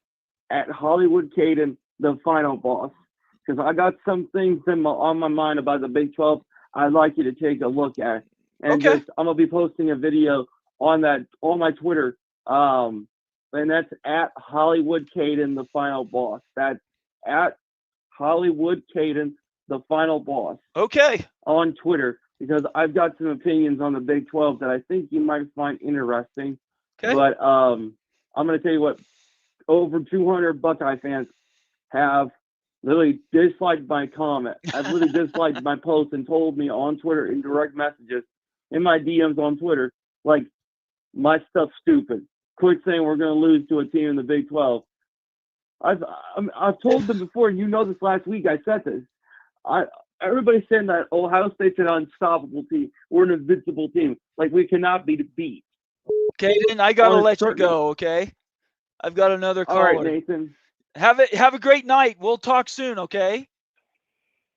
[SPEAKER 3] at Hollywood Caden, the final boss, because I got some things on my mind about the Big 12 I'd like you to take a look at. And
[SPEAKER 1] okay.
[SPEAKER 3] I'm going to be posting a video on my Twitter, and that's at Hollywood Caden, the final boss. That's at Hollywood Caden, the final boss.
[SPEAKER 1] Okay.
[SPEAKER 3] On Twitter, because I've got some opinions on the Big 12 that I think you might find interesting.
[SPEAKER 1] Okay.
[SPEAKER 3] But I'm going to tell you what, over 200 Buckeye fans have literally disliked my comment. I've really disliked my post and told me on Twitter in direct messages, in my DMs on Twitter, like, my stuff's stupid. Quit saying we're going to lose to a team in the Big 12. I've told them before, and this last week I said this. Everybody's saying that Ohio State's an unstoppable team. We're an invincible team. Like, we cannot be beat.
[SPEAKER 1] Okay, then I got to let you go, okay? I've got another caller.
[SPEAKER 3] All right, Nathan.
[SPEAKER 1] Have a great night. We'll talk soon, okay?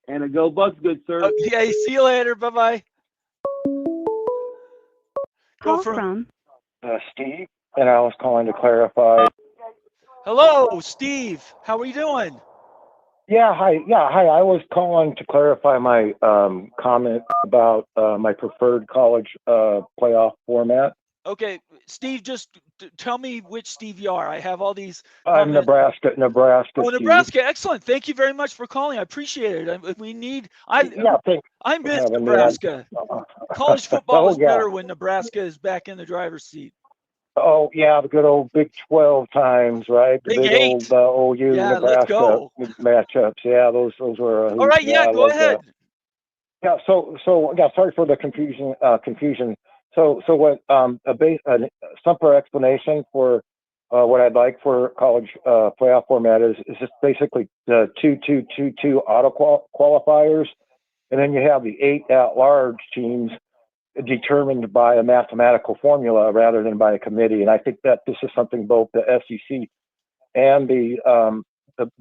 [SPEAKER 3] And a go Bucks, good sir.
[SPEAKER 1] Okay, see you later. Bye-bye.
[SPEAKER 2] Call from
[SPEAKER 4] Steve, and I was calling to clarify.
[SPEAKER 1] Hello, Steve. How are you doing?
[SPEAKER 4] Yeah, hi. I was calling to clarify my comment about my preferred college playoff format.
[SPEAKER 1] Okay, Steve, just tell me which Steve you are. I have all these
[SPEAKER 4] I'm
[SPEAKER 1] comments.
[SPEAKER 4] Nebraska.
[SPEAKER 1] Oh,
[SPEAKER 4] Steve.
[SPEAKER 1] Nebraska. Excellent. Thank you very much for calling. I appreciate it. We need.
[SPEAKER 4] Yeah, thanks
[SPEAKER 1] I
[SPEAKER 4] for
[SPEAKER 1] miss
[SPEAKER 4] having me on.
[SPEAKER 1] Nebraska. College football
[SPEAKER 4] Oh
[SPEAKER 1] is
[SPEAKER 4] yeah.
[SPEAKER 1] better when Nebraska is back in the driver's seat.
[SPEAKER 4] Oh yeah, the good old Big 12 times, right? The
[SPEAKER 1] Big
[SPEAKER 4] big
[SPEAKER 1] Eight.
[SPEAKER 4] old OU
[SPEAKER 1] Yeah, let's
[SPEAKER 4] Nebraska
[SPEAKER 1] go.
[SPEAKER 4] matchups. Yeah, those were a
[SPEAKER 1] All
[SPEAKER 4] hoot.
[SPEAKER 1] right.
[SPEAKER 4] Yeah,
[SPEAKER 1] Yeah,
[SPEAKER 4] I
[SPEAKER 1] go
[SPEAKER 4] love
[SPEAKER 1] ahead.
[SPEAKER 4] that. Yeah, so yeah, sorry for the confusion. So what a simpler explanation for what I'd like for college playoff format is just basically the 2-2-2-2 auto qualifiers, and then you have the 8 at-large teams determined by a mathematical formula rather than by a committee. And I think that this is something both the SEC and the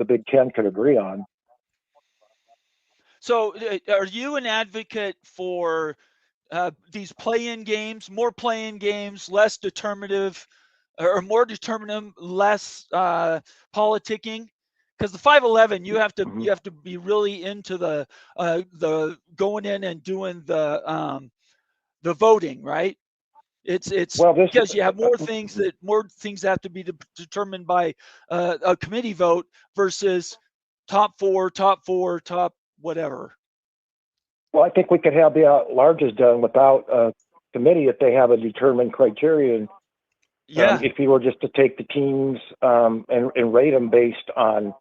[SPEAKER 4] Big Ten could agree on.
[SPEAKER 1] So, are you an advocate for these play-in games, more play-in games, less determinative, or more determinative, less politicking? Because the 511, you have to be really into the going in and doing the voting, right? It's because you have more things that have to be determined by a committee vote versus top four, top whatever.
[SPEAKER 4] Well, I think we could have the at-larges done without a committee if they have a determined criterion.
[SPEAKER 1] Yeah.
[SPEAKER 4] If you were just to take the teams and rate them based on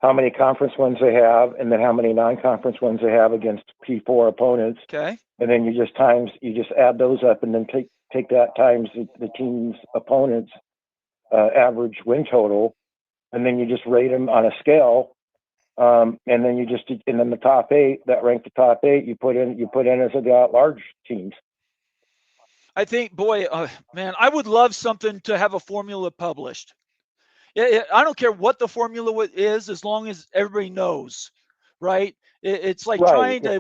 [SPEAKER 4] how many conference wins they have and then how many non-conference wins they have against P4 opponents.
[SPEAKER 1] Okay.
[SPEAKER 4] And then you just add those up and then take that times the team's opponents' average win total, and then you just rate them on a scale. And then the top 8 that rank the top 8 you put in as the at-large teams.
[SPEAKER 1] I think, boy, man, I would love something to have a formula published. I don't care what the formula is, as long as everybody knows, right? It's like trying to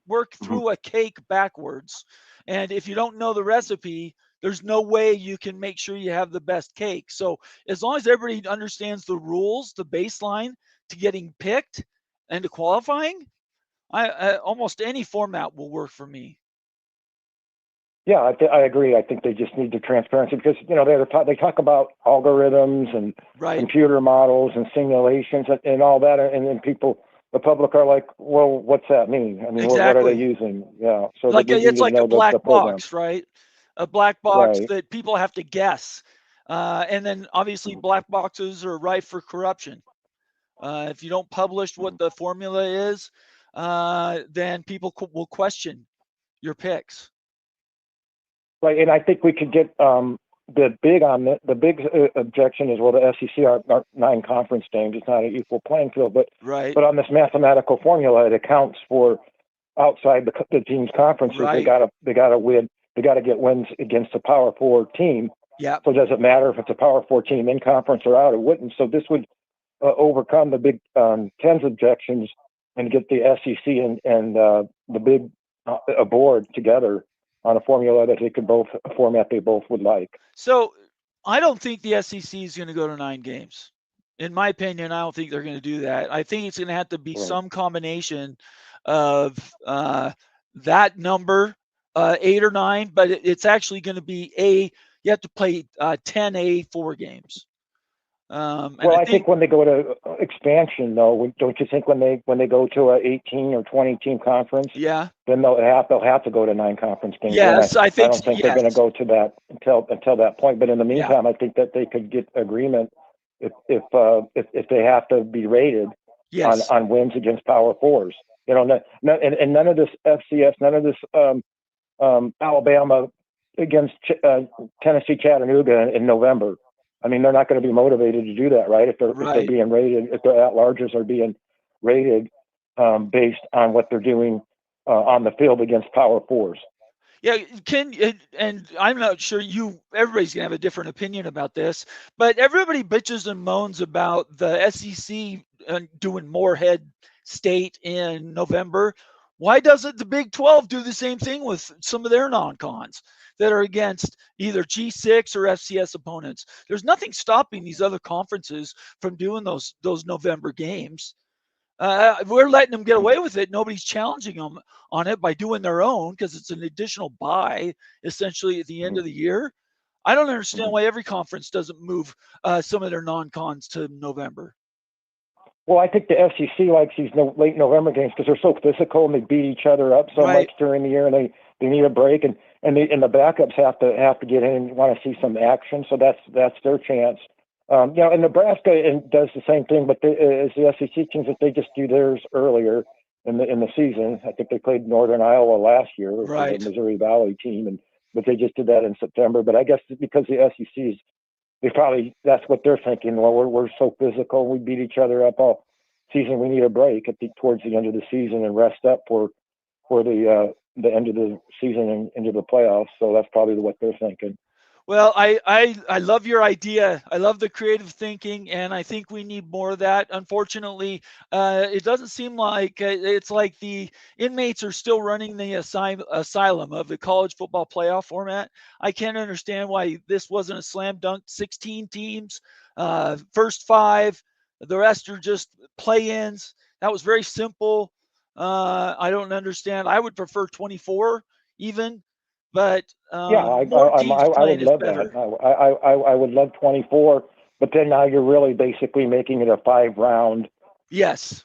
[SPEAKER 1] work through a cake backwards, and if you don't know the recipe, there's no way you can make sure you have the best cake. So as long as everybody understands the rules, the baseline to getting picked and to qualifying, I almost any format will work for me.
[SPEAKER 4] Yeah, I agree. I think they just need the transparency because they talk about algorithms and computer models and simulations and all that, and then the public are like, well, what's that mean? I mean, what are they using? Yeah, so
[SPEAKER 1] like it's like a black box, right? A black box that people have to guess, and then obviously black boxes are rife for corruption. If you don't publish what the formula is, then people will question your picks.
[SPEAKER 4] Right, and I think we could get the big objection is, well, the SEC are 9 conference games. It's not an equal playing field, but on this mathematical formula, it accounts for outside the team's conferences. They gotta win. They gotta get wins against a Power 4 team.
[SPEAKER 1] Yeah.
[SPEAKER 4] So does it matter if it's a Power 4 team in conference or out? It wouldn't. So this would overcome the Big Ten's objections and get the SEC and the Big board together on a formula that format they both would like.
[SPEAKER 1] So I don't think the SEC is going to go to 9 games. In my opinion, I don't think they're going to do that. I think it's going to have to be some combination of that number, 8 or 9, but it's actually going to be you have to play 10 A4 games.
[SPEAKER 4] Well, I think when they go to expansion, though, don't you think when they go to a 18 or 20 team conference, then they'll have to go to 9 conference games.
[SPEAKER 1] Yes, I don't
[SPEAKER 4] think they're going to go to that until that point. But in the meantime, I think that they could get agreement if they have to be rated on wins against Power 4s. And none of this FCS, none of this Alabama against Tennessee Chattanooga in November. I mean, they're not going to be motivated to do that, right? If they're being rated, if their at-larges are being rated based on what they're doing on the field against Power 4s.
[SPEAKER 1] Yeah, and I'm not sure everybody's going to have a different opinion about this, but everybody bitches and moans about the SEC doing Morehead State in November. Why doesn't the Big 12 do the same thing with some of their non-cons that are against either G6 or FCS opponents? There's nothing stopping these other conferences from doing those November games. We're letting them get away with it. Nobody's challenging them on it by doing their own because it's an additional buy essentially at the end of the year. I don't understand why every conference doesn't move some of their non-cons to November.
[SPEAKER 4] Well, I think the SEC likes these late November games because they're so physical and they beat each other up so much during the year, and they need a break, and the backups have to get in and want to see some action. So that's their chance. And Nebraska does the same thing, but as the SEC teams, if they just do theirs earlier in the season. I think they played Northern Iowa last year, the Missouri Valley team, but they just did that in September. But I guess because the SEC's, that's what they're thinking. Well, we're so physical, we beat each other up all season. We need a break towards the end of the season and rest up for the end of the season and into the playoffs. So that's probably what they're thinking.
[SPEAKER 1] Well, I love your idea. I love the creative thinking, and I think we need more of that. Unfortunately, it doesn't seem like it's like the inmates are still running the asylum of the college football playoff format. I can't understand why this wasn't a slam dunk. 16 teams, first 5, the rest are just play-ins. That was very simple. I don't understand. I would prefer 24 even. But
[SPEAKER 4] I would love that. I would love 24, but then now you're really basically making it a 5-round.
[SPEAKER 1] Yes.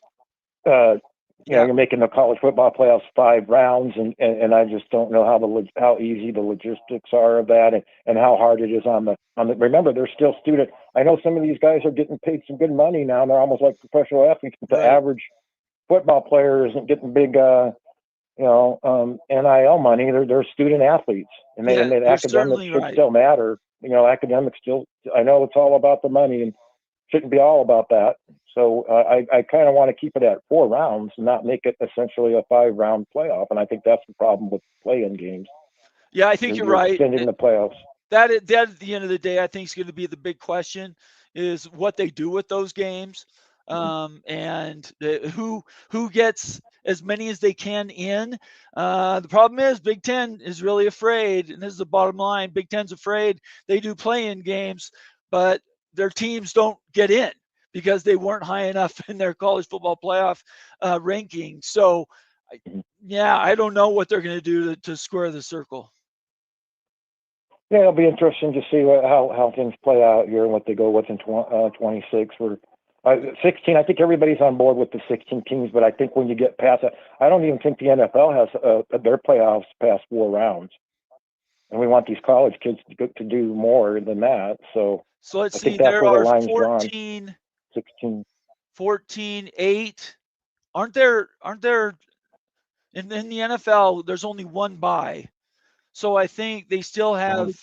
[SPEAKER 4] You're making the college football playoffs 5 rounds, and I just don't know how easy the logistics are of that, and how hard it is on the. Remember, they're still student. I know some of these guys are getting paid some good money now, and they're almost like professional athletes, but the average football player isn't getting big. NIL money. They're student athletes, and the academics should still matter. Academics still. I know it's all about the money, and shouldn't be all about that. So I kind of want to keep it at 4 rounds and not make it essentially a 5-round playoff. And I think that's the problem with play-in games.
[SPEAKER 1] Yeah, I think you're right.
[SPEAKER 4] Extending the playoffs.
[SPEAKER 1] That at the end of the day, I think is going to be the big question: is what they do with those games, and who gets as many as they can in. The problem is Big Ten is really afraid, and this is the bottom line. Big Ten's afraid they do play-in games, but their teams don't get in because they weren't high enough in their college football playoff ranking. So, I don't know what they're going to do to square the circle.
[SPEAKER 4] Yeah, it'll be interesting to see how things play out here and what they go with in 26. 16, I think everybody's on board with the 16 teams, but I think when you get past that, I don't even think the NFL has their playoffs past 4 rounds. And we want these college kids to do more than that. So
[SPEAKER 1] let's see, there are 14,
[SPEAKER 4] 16,
[SPEAKER 1] 14, 8. Aren't there in the NFL, there's only 1 bye. So I think they still have,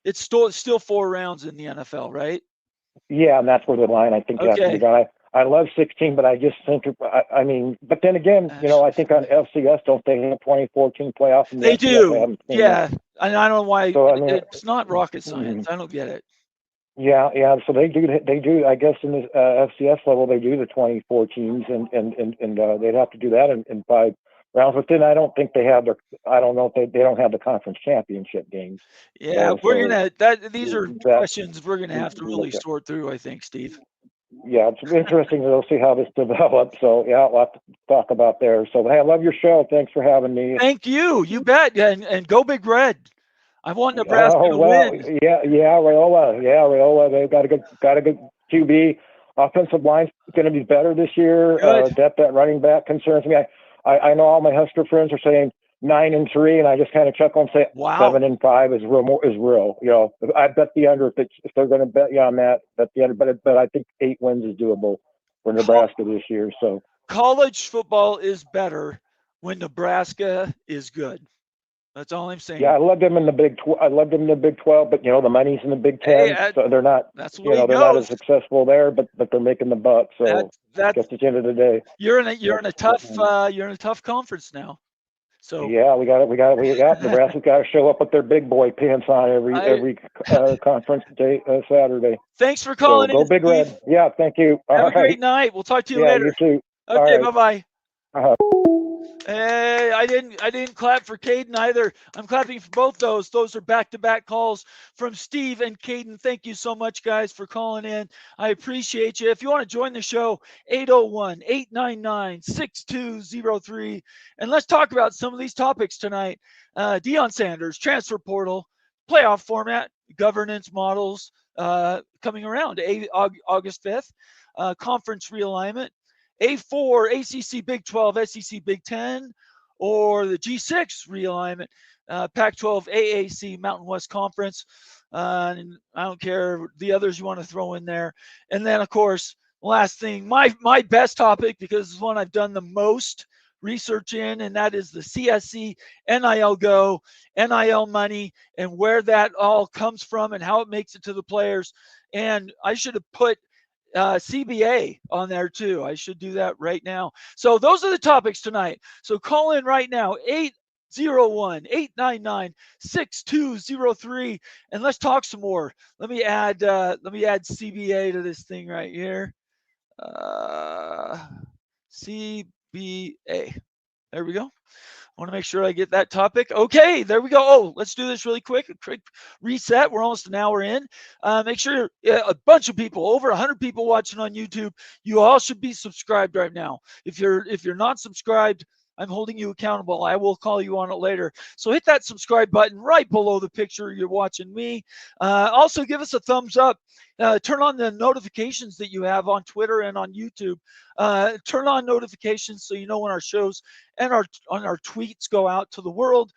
[SPEAKER 1] it's still 4 rounds in the NFL, right?
[SPEAKER 4] Yeah, and that's where the line, I think, has to be gone. I love 16, but I just think, but then again, I think on FCS, don't they have 2014 playoffs?
[SPEAKER 1] They do, yeah. And I don't know why. So, it's not rocket science. I don't get it.
[SPEAKER 4] Yeah. So they do. I guess in the FCS level, they do the 24 teams, and they'd have to do that in 5 rounds. But then I don't think they have I don't know if they don't have the conference championship games.
[SPEAKER 1] Yeah, these are questions we're gonna have to really sort through, I think, Steve.
[SPEAKER 4] Yeah, it's interesting to see how this develops. So yeah, a lot to talk about there. So hey, I love your show. Thanks for having me.
[SPEAKER 1] Thank you. You bet. And go Big Red. I want Nebraska to win.
[SPEAKER 4] Yeah, Raiola. They've got a good QB. Offensive line's going to be better this year. Depth at running back concerns me. I know all my Husker friends are saying 9-3, and I just kind of chuckle and say 7-5 is real. I bet the under if they're going to bet you on that. Bet the under, but I think 8 wins is doable for Nebraska this year. So
[SPEAKER 1] college football is better when Nebraska is good. That's all I'm saying.
[SPEAKER 4] Yeah, I loved them in the Big 12, but the money's in the Big 10, so they're not.
[SPEAKER 1] That's
[SPEAKER 4] they're not as successful there, but they're making the buck. So that's at the end of the day.
[SPEAKER 1] You're in a tough conference now. So
[SPEAKER 4] yeah, we got Nebraska's got to show up with their big boy pants on every conference day Saturday.
[SPEAKER 1] Thanks for calling in.
[SPEAKER 4] Go Big Red. Yeah, thank you.
[SPEAKER 1] Have a great night. We'll talk to you later.
[SPEAKER 4] You too.
[SPEAKER 1] Okay, bye-bye. Hey, I didn't clap for Caden either. I'm clapping for both those. Those are back-to-back calls from Steve and Caden. Thank you so much, guys, for calling in. I appreciate you. If you want to join the show, 801-899-6203. And let's talk about some of these topics tonight. Deion Sanders, transfer portal, playoff format, governance models coming around August 5th, conference realignment, A4, ACC Big 12, SEC Big 10, or the G6 realignment, Pac-12, AAC, Mountain West Conference. And I don't care the others you want to throw in there. And then, of course, last thing, my best topic, because it's one I've done the most research in, and that is the CSC, NIL Go, NIL money, and where that all comes from and how it makes it to the players. And I should have put CBA on there too. I should do that right now. So those are the topics tonight. So call in right now, 801-899-6203, and let's talk some more. Let me add CBA to this thing right here. CBA. There we go. I want to make sure I get that topic. Okay, there we go. Oh, let's do this really quick. A quick reset. We're almost an hour in. Make sure a bunch of people, over 100 people watching on YouTube, you all should be subscribed right now. If you're not subscribed, I'm holding you accountable. I will call you on it later. So hit that subscribe button right below the picture you're watching me. Also, give us a thumbs up. Turn on the notifications that you have on Twitter and on YouTube. Turn on notifications so you know when our shows and our tweets go out to the world.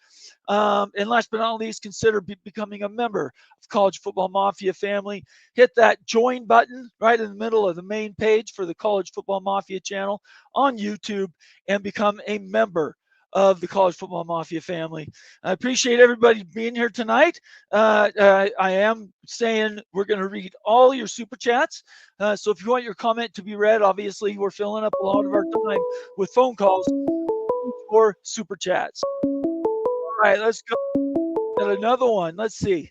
[SPEAKER 1] And last but not least, consider becoming a member of College Football Mafia family. Hit that join button right in the middle of the main page for the College Football Mafia channel on YouTube and become a member of the College Football Mafia family. I appreciate everybody being here tonight. I am saying we're going to read all your super chats. So if you want your comment to be read, obviously we're filling up a lot of our time with phone calls or super chats. All right, let's go. Got another one. Let's see.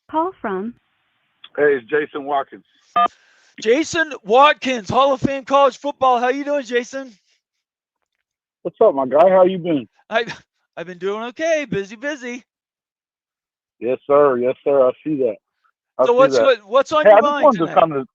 [SPEAKER 2] Call from.
[SPEAKER 5] Hey, it's Jason Watkins.
[SPEAKER 1] Jason Watkins, Hall of Fame college football. How you doing, Jason?
[SPEAKER 5] What's up, my guy? How you been?
[SPEAKER 1] I've been doing okay. Busy.
[SPEAKER 5] Yes, sir. Yes, sir. I see that.
[SPEAKER 1] So what's on your mind tonight?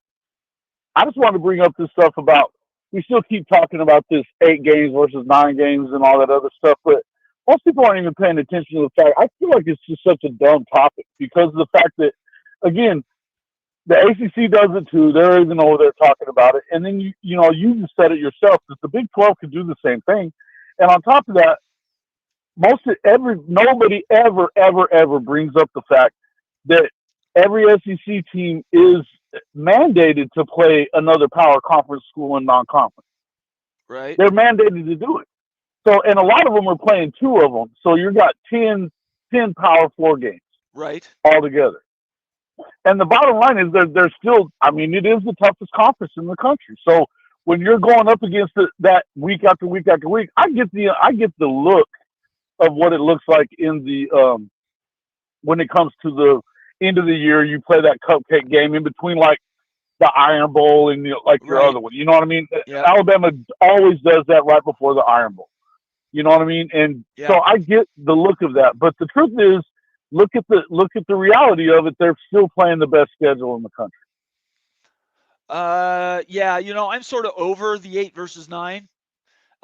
[SPEAKER 5] I just wanted to bring up this stuff about, we still keep talking about this 8 games versus 9 games and all that other stuff, but most people aren't even paying attention to the fact. I feel like it's just such a dumb topic because of the fact that, again, the ACC does it too. They're even over there talking about it. And then, you just said it yourself that the Big 12 could do the same thing. And on top of that, nobody ever brings up the fact that every SEC team is mandated to play another power conference school in non-conference.
[SPEAKER 1] Right.
[SPEAKER 5] They're mandated to do it. So, and a lot of them are playing 2 of them. So you've got 10 Power 4 games.
[SPEAKER 1] Right.
[SPEAKER 5] All together. And the bottom line is they're still, it is the toughest conference in the country. So when you're going up against that week after week after week, I get the look of what it looks like in the when it comes to the end of the year. You play that cupcake game in between, like the Iron Bowl and your other one. You know what I mean?
[SPEAKER 1] Yeah.
[SPEAKER 5] Alabama always does that right before the Iron Bowl. You know what I mean? And so I get the look of that. But the truth is, look at the reality of it. They're still playing the best schedule in the country.
[SPEAKER 1] I'm sort of over the 8 versus 9.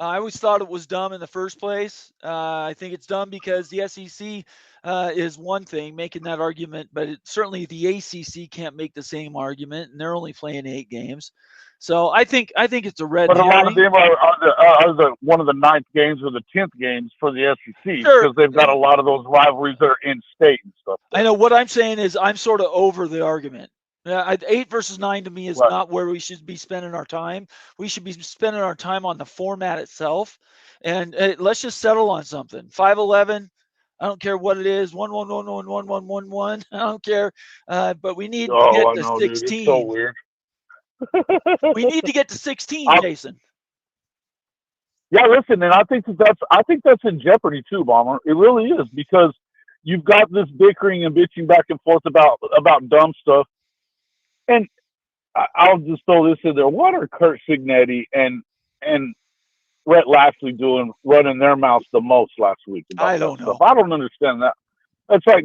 [SPEAKER 1] I always thought it was dumb in the first place. I think it's dumb because the SEC is one thing making that argument, but certainly the ACC can't make the same argument, and they're only playing 8 games. So I think it's a red herring.
[SPEAKER 5] But a lot of them are one of the 9th games or the 10th games for the SEC because they've got a lot of those rivalries that are in state and stuff.
[SPEAKER 1] I know what I'm saying is I'm sort of over the argument. 8 versus 9 to me is not where we should be spending our time. We should be spending our time on the format itself, and let's just settle on something. 5-11. I don't care what it is. 1-1-1-1 1-1-1-1. I don't care. But we need to get to 16.
[SPEAKER 5] Dude, it's so weird.
[SPEAKER 1] We need to get to 16, Jason.
[SPEAKER 5] Yeah, listen, and I think that's in jeopardy too, Bomber. It really is, because you've got this bickering and bitching back and forth about dumb stuff. And I'll just throw this in there. What are Kurt Signetti and Rhett Lashlee running their mouths the most last week about
[SPEAKER 1] I
[SPEAKER 5] that
[SPEAKER 1] don't know.
[SPEAKER 5] stuff. I don't understand that. It's like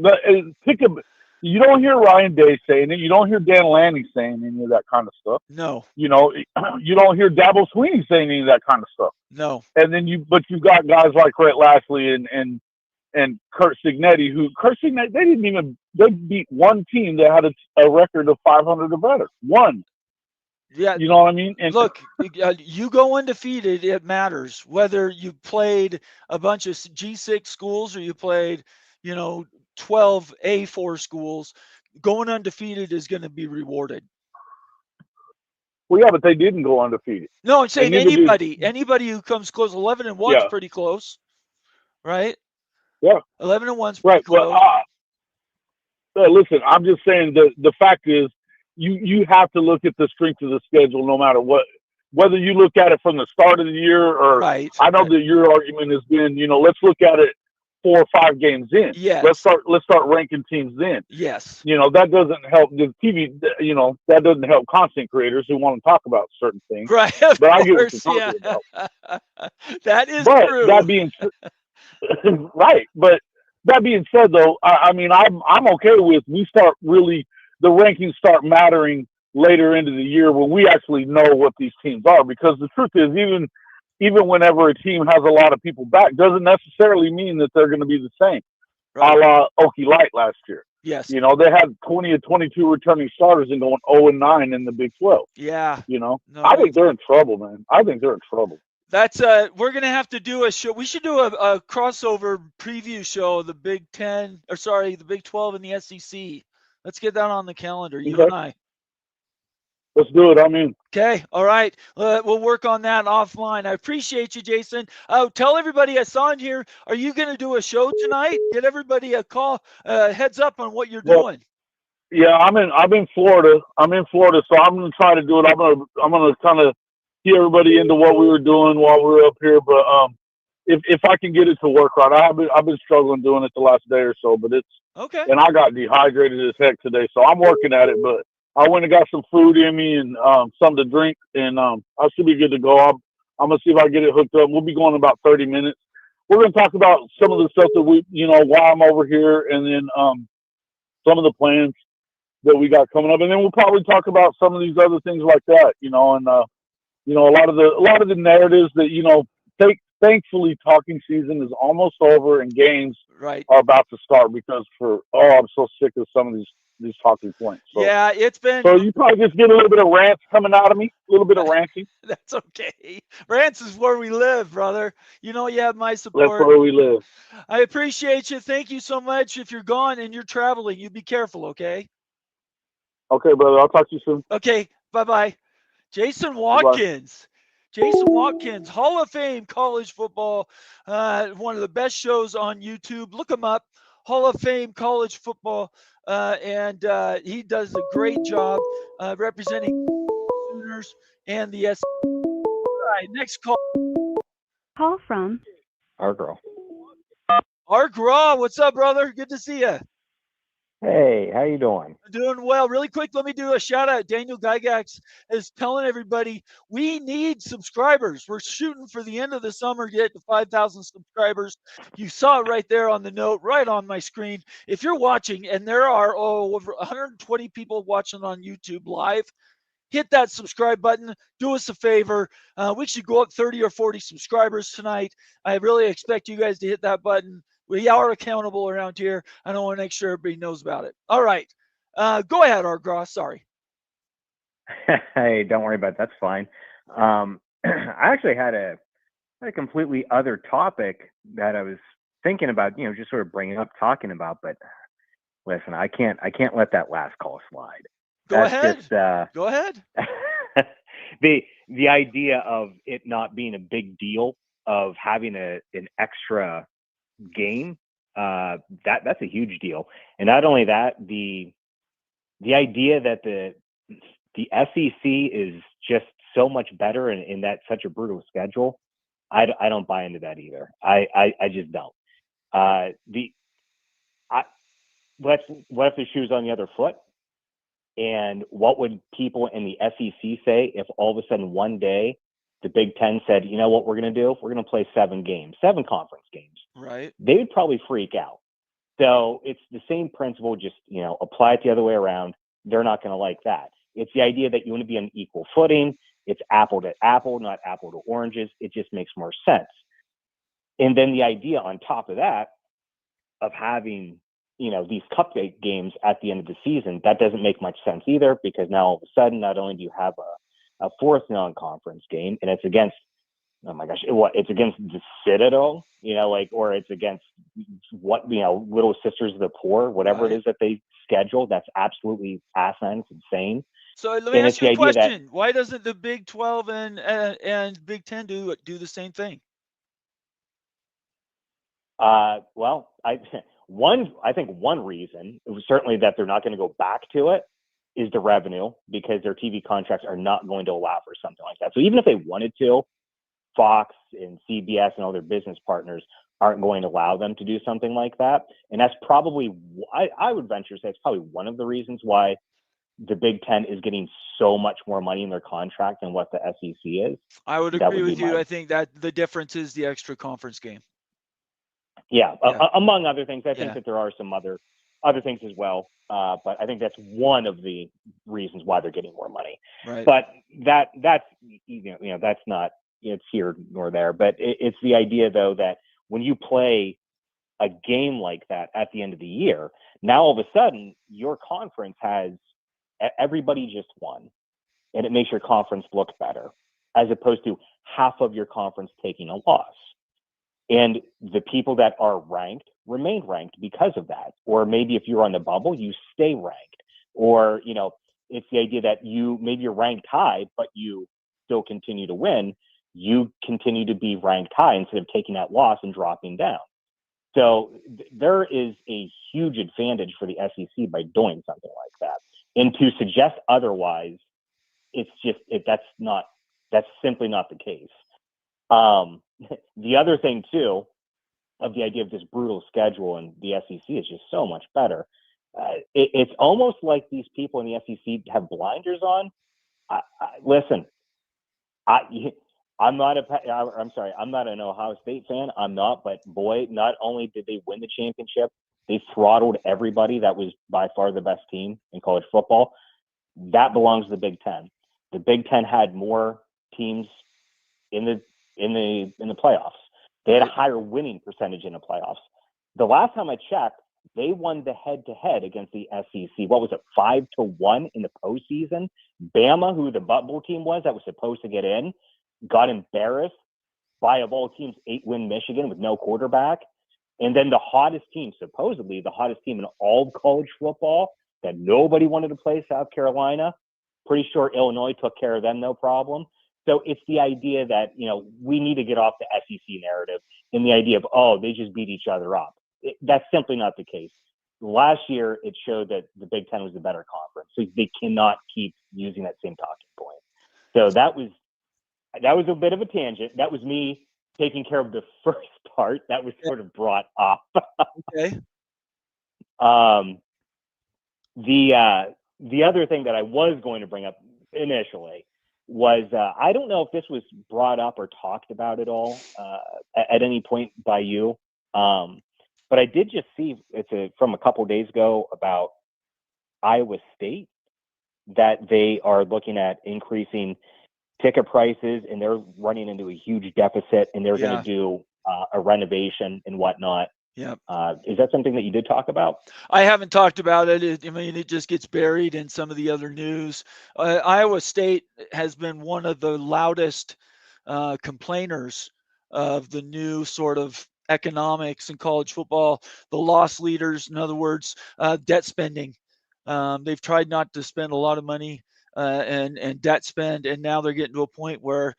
[SPEAKER 5] you don't hear Ryan Day saying it. You don't hear Dan Lanning saying any of that kind of stuff.
[SPEAKER 1] No.
[SPEAKER 5] You know, you don't hear Dabo Swinney saying any of that kind of stuff.
[SPEAKER 1] No.
[SPEAKER 5] And then you've got guys like Rhett Lashlee and Curt Cignetti, they beat one team that had a record of 500 or better. One.
[SPEAKER 1] Yeah.
[SPEAKER 5] You know what I mean? And
[SPEAKER 1] look, you go undefeated, it matters. Whether you played a bunch of G6 schools or you played, 12 A4 schools, going undefeated is going to be rewarded.
[SPEAKER 5] Well, yeah, but they didn't go undefeated.
[SPEAKER 1] No, I'm saying anybody who comes close, 11-1 is pretty close, right?
[SPEAKER 5] Yeah,
[SPEAKER 1] 11-1 is pretty close.
[SPEAKER 5] Well, listen, I'm just saying the fact is, you have to look at the strength of the schedule, no matter what. Whether you look at it from the start of the year or
[SPEAKER 1] right.
[SPEAKER 5] I know that your argument has been, let's look at it 4 or 5 games in.
[SPEAKER 1] Yes.
[SPEAKER 5] Let's start ranking teams then.
[SPEAKER 1] Yes.
[SPEAKER 5] That doesn't help the TV. That doesn't help content creators who want to talk about certain things.
[SPEAKER 1] Right.
[SPEAKER 5] But I get what you're talking about.
[SPEAKER 1] That is true.
[SPEAKER 5] That being right. But that being said, though, I'm okay with the rankings start mattering later into the year when we actually know what these teams are. Because the truth is, even whenever a team has a lot of people back, doesn't necessarily mean that they're going to be the same. Right. A la Okie Light last year.
[SPEAKER 1] Yes.
[SPEAKER 5] They had 20 or 22 returning starters and going 0-9 in the Big 12.
[SPEAKER 1] Yeah.
[SPEAKER 5] I think they're in trouble, man. I think they're in trouble.
[SPEAKER 1] That's we're gonna have to do a show. We should do a crossover preview show of the Big 12 and the SEC. Let's get that on the calendar. You and I.
[SPEAKER 5] Let's do it. I'm in.
[SPEAKER 1] Okay. All right. We'll work on that offline. I appreciate you, Jason. Tell everybody I saw in here. Are you going to do a show tonight? Get everybody a call, heads up on what you're doing.
[SPEAKER 5] Yeah, I'm in Florida. So I'm going to try to do it. I'm going to kind of get everybody into what we were doing while we were up here. But if I can get it to work right, I've been struggling doing it the last day or so. But it's okay. And I got dehydrated as heck today, so I'm working at it. But I went and got some food in me and something to drink, and I should be good to go. I'm going to see if I can get it hooked up. We'll be going in about 30 minutes. We're going to talk about some of the stuff that why I'm over here, and then some of the plans that we got coming up. And then we'll probably talk about some of these other things like that, and a lot of the narratives that, thankfully talking season is almost over and games are about to start because I'm so sick of some of these talking points. So,
[SPEAKER 1] yeah, it's been.
[SPEAKER 5] So you probably just get a little bit of rants coming out of me, a little bit of ranting.
[SPEAKER 1] That's okay. Rants is where we live, brother. You have my support.
[SPEAKER 5] That's where we live.
[SPEAKER 1] I appreciate you. Thank you so much. If you're gone and you're traveling, you be careful, okay?
[SPEAKER 5] Okay, brother. I'll talk to you soon.
[SPEAKER 1] Okay. Bye-bye. Jason Watkins. Bye. Jason Watkins, Hall of Fame college football, one of the best shows on YouTube. Look him up, Hall of Fame college football, and he does a great job representing Sooners and the SEC. All right, next call.
[SPEAKER 2] Call from
[SPEAKER 6] Ark Raw.
[SPEAKER 1] Ark Raw, what's up, brother? Good to see you.
[SPEAKER 6] Hey, how you doing?
[SPEAKER 1] Doing well. Really quick, let me do a shout out. Daniel Gygax is telling everybody we need subscribers. We're shooting for the end of the summer to get to 5,000 subscribers. You saw it right there on the note, right on my screen. If you're watching, and there are over 120 people watching on YouTube live, hit that subscribe button. Do us a favor. We should go up 30 or 40 subscribers tonight. I really expect you guys to hit that button. We are accountable around here. I don't want to make sure everybody knows about it. All right. Go ahead, Argross. Sorry.
[SPEAKER 6] Hey, don't worry about it. That's fine. I actually had a completely other topic that I was thinking about, just sort of bringing up, talking about. But listen, I can't let that last call slide.
[SPEAKER 1] Go ahead. Go ahead.
[SPEAKER 6] The idea of it not being a big deal of having an extra game, that's a huge deal. And not only that, the idea that the SEC is just so much better in that such a brutal schedule, I don't buy into that either. I just don't. What if the shoe's on the other foot? And what would people in the SEC say if all of a sudden one day the Big Ten said, you know what we're going to do? We're going to play 7 conference games.
[SPEAKER 1] Right.
[SPEAKER 6] They would probably freak out. So it's the same principle, just, apply it the other way around. They're not going to like that. It's the idea that you want to be on equal footing. It's apple to apple, not apple to oranges. It just makes more sense. And then the idea on top of that of having, these cupcake games at the end of the season, that doesn't make much sense either, because now all of a sudden, not only do you have a 4th non-conference game, and it's against, oh my gosh, it's against the Citadel, or it's against Little Sisters of the Poor, whatever it is that they schedule. That's absolutely asinine. It's insane.
[SPEAKER 1] So let me ask you a question. Why doesn't the Big 12 and Big 10 do the same thing?
[SPEAKER 6] Well, I think one reason, certainly that they're not going to go back to it, is the revenue, because their TV contracts are not going to allow for something like that. So even if they wanted to, Fox and CBS and all their business partners aren't going to allow them to do something like that. And that's probably, I would venture to say, it's probably one of the reasons why the Big Ten is getting so much more money in their contract than what the SEC is.
[SPEAKER 1] I would agree with you. I think that the difference is the extra conference game.
[SPEAKER 6] Yeah. Among other things, I think that there are some other things as well. But I think that's one of the reasons why they're getting more money.
[SPEAKER 1] Right.
[SPEAKER 6] But that's that's not, it's here nor there. But it's the idea, though, that when you play a game like that at the end of the year, now all of a sudden your conference has everybody just won, and it makes your conference look better, as opposed to half of your conference taking a loss. And the people that are ranked remain ranked because of that. Or maybe if you're on the bubble, you stay ranked. Or, it's the idea that maybe you're ranked high, but you still continue to win. You continue to be ranked high instead of taking that loss and dropping down. So there is a huge advantage for the SEC by doing something like that. And to suggest otherwise, it's just, that's simply not the case. The other thing too, of the idea of this brutal schedule and the SEC is just so much better. It's almost like these people in the SEC have blinders on. Listen, I'm not an Ohio State fan. I'm not, but boy, not only did they win the championship, they throttled everybody that was by far the best team in college football. That belongs to the Big Ten. The Big Ten had more teams in the playoffs. They had a higher winning percentage in the playoffs. The last time I checked, they won the head-to-head against the SEC. What was it, 5-1 in the postseason? Bama, who the Butt Bowl team was that was supposed to get in, got embarrassed by, of all teams, 8-win Michigan with no quarterback. And then the hottest team, supposedly the hottest team in all of college football that nobody wanted to play, South Carolina. Pretty sure Illinois took care of them, no problem. So it's the idea that, we need to get off the SEC narrative and the idea of, they just beat each other up. That's simply not the case. Last year, it showed that the Big Ten was the better conference. So they cannot keep using that same talking point. So that was a bit of a tangent. That was me taking care of the first part that was sort of brought up.
[SPEAKER 1] Okay.
[SPEAKER 6] The other thing that I was going to bring up initially was I don't know if this was brought up or talked about at all at any point by you, but I did just see from a couple of days ago about Iowa State that they are looking at increasing ticket prices, and they're running into a huge deficit, and they're going to do a renovation and whatnot.
[SPEAKER 1] Yeah.
[SPEAKER 6] Is that something that you did talk about?
[SPEAKER 1] I haven't talked about it. It just gets buried in some of the other news. Iowa State has been one of the loudest complainers of the new sort of economics in college football, the loss leaders, in other words, debt spending. They've tried not to spend a lot of money and debt spend, and now they're getting to a point where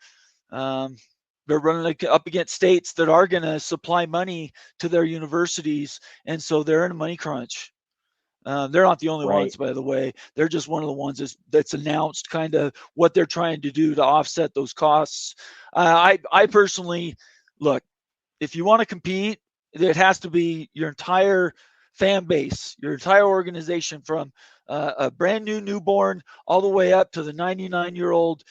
[SPEAKER 1] they're running up against states that are going to supply money to their universities, and so they're in a money crunch. They're not the only ones, by the way. They're just one of the ones that's announced kind of what they're trying to do to offset those costs. I personally, look, if you want to compete, it has to be your entire fan base, your entire organization, from a brand new newborn all the way up to the 99-year-old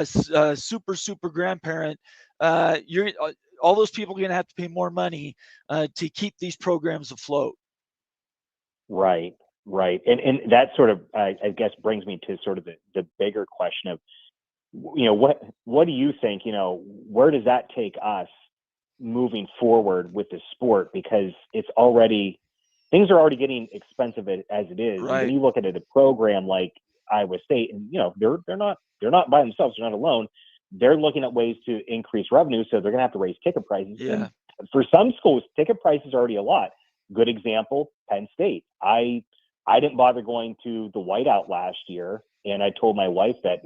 [SPEAKER 1] super grandparent, all those people are going to have to pay more money to keep these programs afloat.
[SPEAKER 6] Right. And that sort of, I guess, brings me to sort of the bigger question of, what do you think, where does that take us moving forward with the sport? Because things are already getting expensive as it is.
[SPEAKER 1] Right.
[SPEAKER 6] When you look at a program like Iowa State, and they're not by themselves, they're not alone. They're looking at ways to increase revenue, so they're going to have to raise ticket prices.
[SPEAKER 1] Yeah.
[SPEAKER 6] And for some schools, ticket prices are already a lot. Good example, Penn State. I didn't bother going to the whiteout last year, and I told my wife that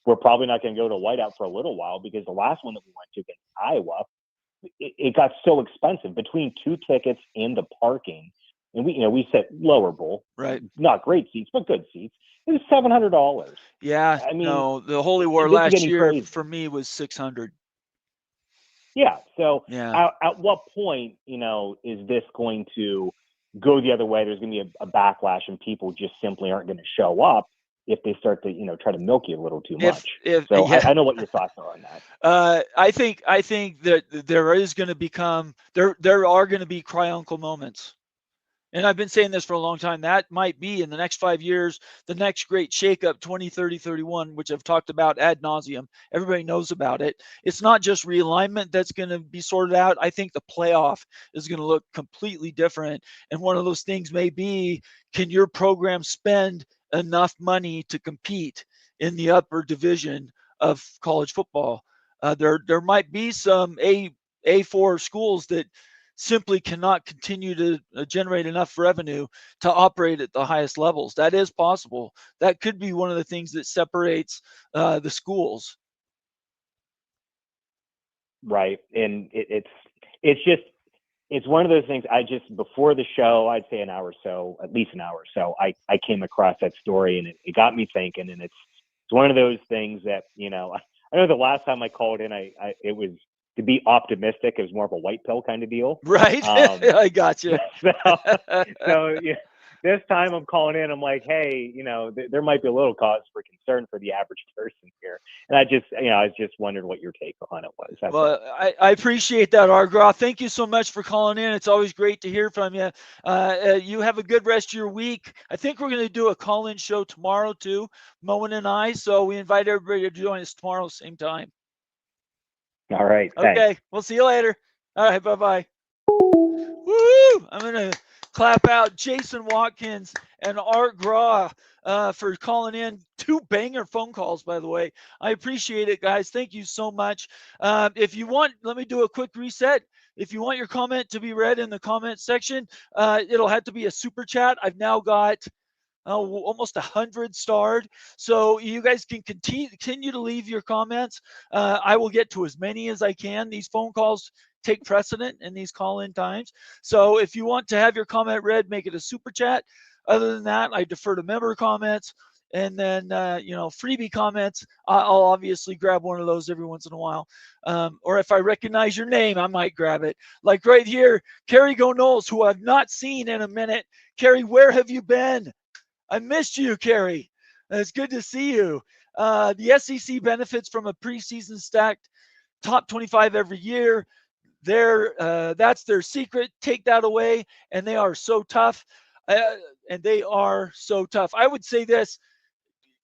[SPEAKER 6] we're probably not going to go to whiteout for a little while, because the last one that we went to against Iowa, it got so expensive between 2 tickets and the parking. And we set lower bowl,
[SPEAKER 1] right?
[SPEAKER 6] Not great seats, but good seats. It was $700.
[SPEAKER 1] Yeah,
[SPEAKER 6] I mean,
[SPEAKER 1] no, the Holy War last year for me was $600.
[SPEAKER 6] Yeah. So
[SPEAKER 1] yeah.
[SPEAKER 6] At what point, is this going to go the other way? There's going to be a backlash, and people just simply aren't going to show up if they start to, try to milk you a little too much. I know what your thoughts are on that.
[SPEAKER 1] I think that there is going to become there are going to be cry uncle moments. And I've been saying this for a long time. That might be, in the next 5 years, the next great shakeup, 2030, 31, which I've talked about ad nauseum. Everybody knows about it. It's not just realignment that's going to be sorted out. I think the playoff is going to look completely different. And one of those things may be, can your program spend enough money to compete in the upper division of college football? There might be some A4 schools that simply cannot continue to generate enough revenue to operate at the highest levels. That is possible. That could be one of the things that separates the schools.
[SPEAKER 6] Right. And it's one of those things. Before the show, I'd say at least an hour or so, I came across that story, and it got me thinking. And it's one of those things that, I know the last time I called in, it was to be optimistic. It was more of a white pill kind of deal.
[SPEAKER 1] Right. I got you.
[SPEAKER 6] So yeah, this time I'm calling in. I'm like, hey, there might be a little cause for concern for the average person here. And I was just wondering what your take on it was.
[SPEAKER 1] Well, I appreciate that, Argraw. Thank you so much for calling in. It's always great to hear from you. You have a good rest of your week. I think we're going to do a call-in show tomorrow too, Moen and I. So we invite everybody to join us tomorrow, same time.
[SPEAKER 6] All right.
[SPEAKER 1] Okay.
[SPEAKER 6] Thanks.
[SPEAKER 1] We'll see you later. All right. Bye-bye. Woo! I'm going to clap out Jason Watkins and Art Graw for calling in. 2 banger phone calls, by the way. I appreciate it, guys. Thank you so much. If you want, let me do a quick reset. If you want your comment to be read in the comment section, it'll have to be a super chat. I've now got almost 100 starred. So you guys can continue to leave your comments. I will get to as many as I can. These phone calls take precedent in these call-in times. So if you want to have your comment read, make it a super chat. Other than that, I defer to member comments. And then, freebie comments, I'll obviously grab one of those every once in a while. Or if I recognize your name, I might grab it. Like right here, Kerry Go-Knowles, who I've not seen in a minute. Kerry, where have you been? I missed you, Kerry. It's good to see you. The SEC benefits from a preseason stacked top 25 every year. That's their secret. Take that away, and they are so tough. I would say this,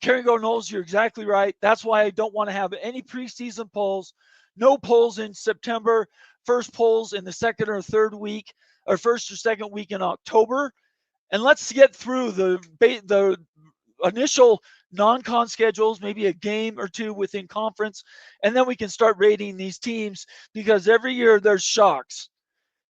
[SPEAKER 1] Kerry Go-Knowles, you're exactly right. That's why I don't want to have any preseason polls. No polls in September. First polls in the second or third week, or first or second week in October. And let's get through the initial non-con schedules, maybe a game or two within conference, and then we can start rating these teams, because every year there's shocks.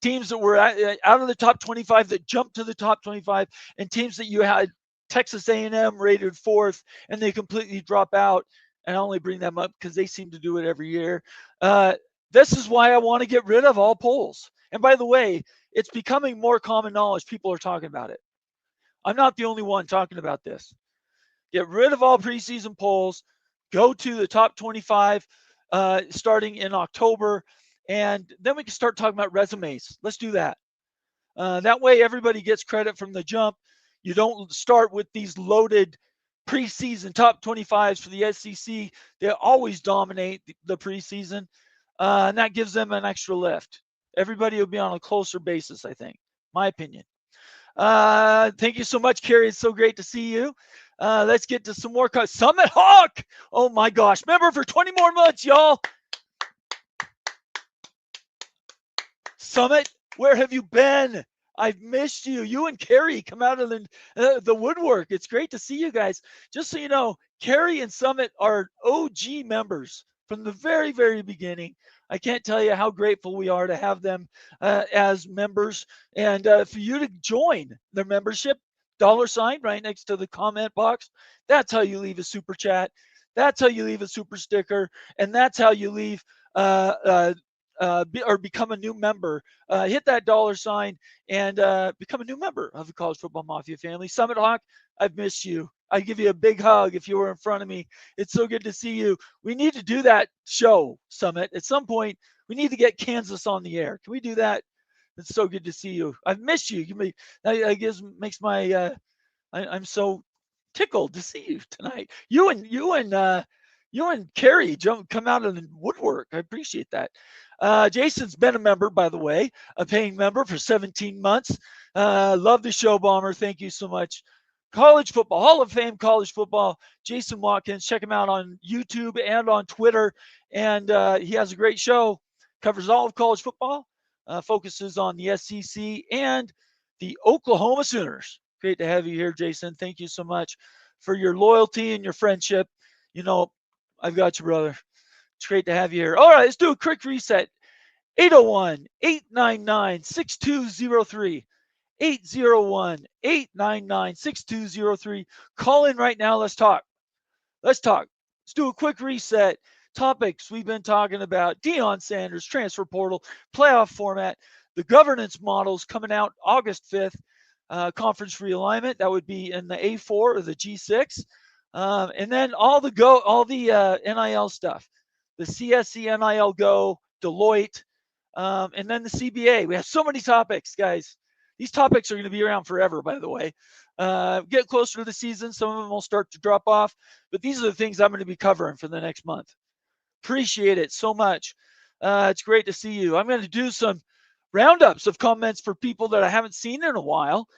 [SPEAKER 1] Teams that were out of the top 25 that jumped to the top 25, and teams that you had Texas A&M rated 4th, and they completely drop out. And I only bring them up because they seem to do it every year. This is why I want to get rid of all polls. And by the way, it's becoming more common knowledge. People are talking about it. I'm not the only one talking about this. Get rid of all preseason polls. Go to the top 25 starting in October. And then we can start talking about resumes. Let's do that. That way everybody gets credit from the jump. You don't start with these loaded preseason top 25s for the SEC. They always dominate the preseason, and that gives them an extra lift. Everybody will be on a closer basis, I think. My opinion. Thank you so much, Carrie. It's so great to see you. Let's get to some more. Summit Hawk. Oh my gosh. Member for 20 more months, y'all. Summit, where have you been? I've missed you. You and Carrie come out of the woodwork. It's great to see you guys. Just so you know, Carrie and Summit are OG members from the very, very beginning. I can't tell you how grateful we are to have them as members, and for you to join their membership, $sign right next to the comment box. That's how you leave a super chat. That's how you leave a super sticker, and that's how you leave or become a new member. Hit that $sign and become a new member of the College Football Mafia family. Summit Hawk, I've missed you. I'd give you a big hug if you were in front of me. It's so good to see you. We need to do that show, Summit. At some point, we need to get Kansas on the air. Can we do that? It's so good to see you. I've missed you. I guess makes my I'm so tickled to see you tonight. You and Carrie come out of the woodwork. I appreciate that. Jason's been a member, by the way, a paying member for 17 months. Love the show, Bomber. Thank you so much. College football, Hall of Fame college football, Jason Watkins. Check him out on YouTube and on Twitter. And he has a great show, covers all of college football, focuses on the SEC and the Oklahoma Sooners. Great to have you here, Jason. Thank you so much for your loyalty and your friendship. You know, I've got you, brother. It's great to have you here. All right, let's do a quick reset. 801-899-6203. 801-899-6203. Call in right now. Let's talk. Let's do a quick reset. Topics we've been talking about: Deion Sanders, transfer portal, playoff format, the governance models coming out August 5th, conference realignment. That would be in the A4 or the G6. And then all the NIL stuff, the CSC NIL Go, Deloitte, and then the CBA. We have so many topics, guys. These topics are going to be around forever, by the way. Get closer to the season, some of them will start to drop off, but these are the things I'm going to be covering for the next month. Appreciate it so much. It's great to see you. I'm going to do some roundups of comments for people that I haven't seen in a while.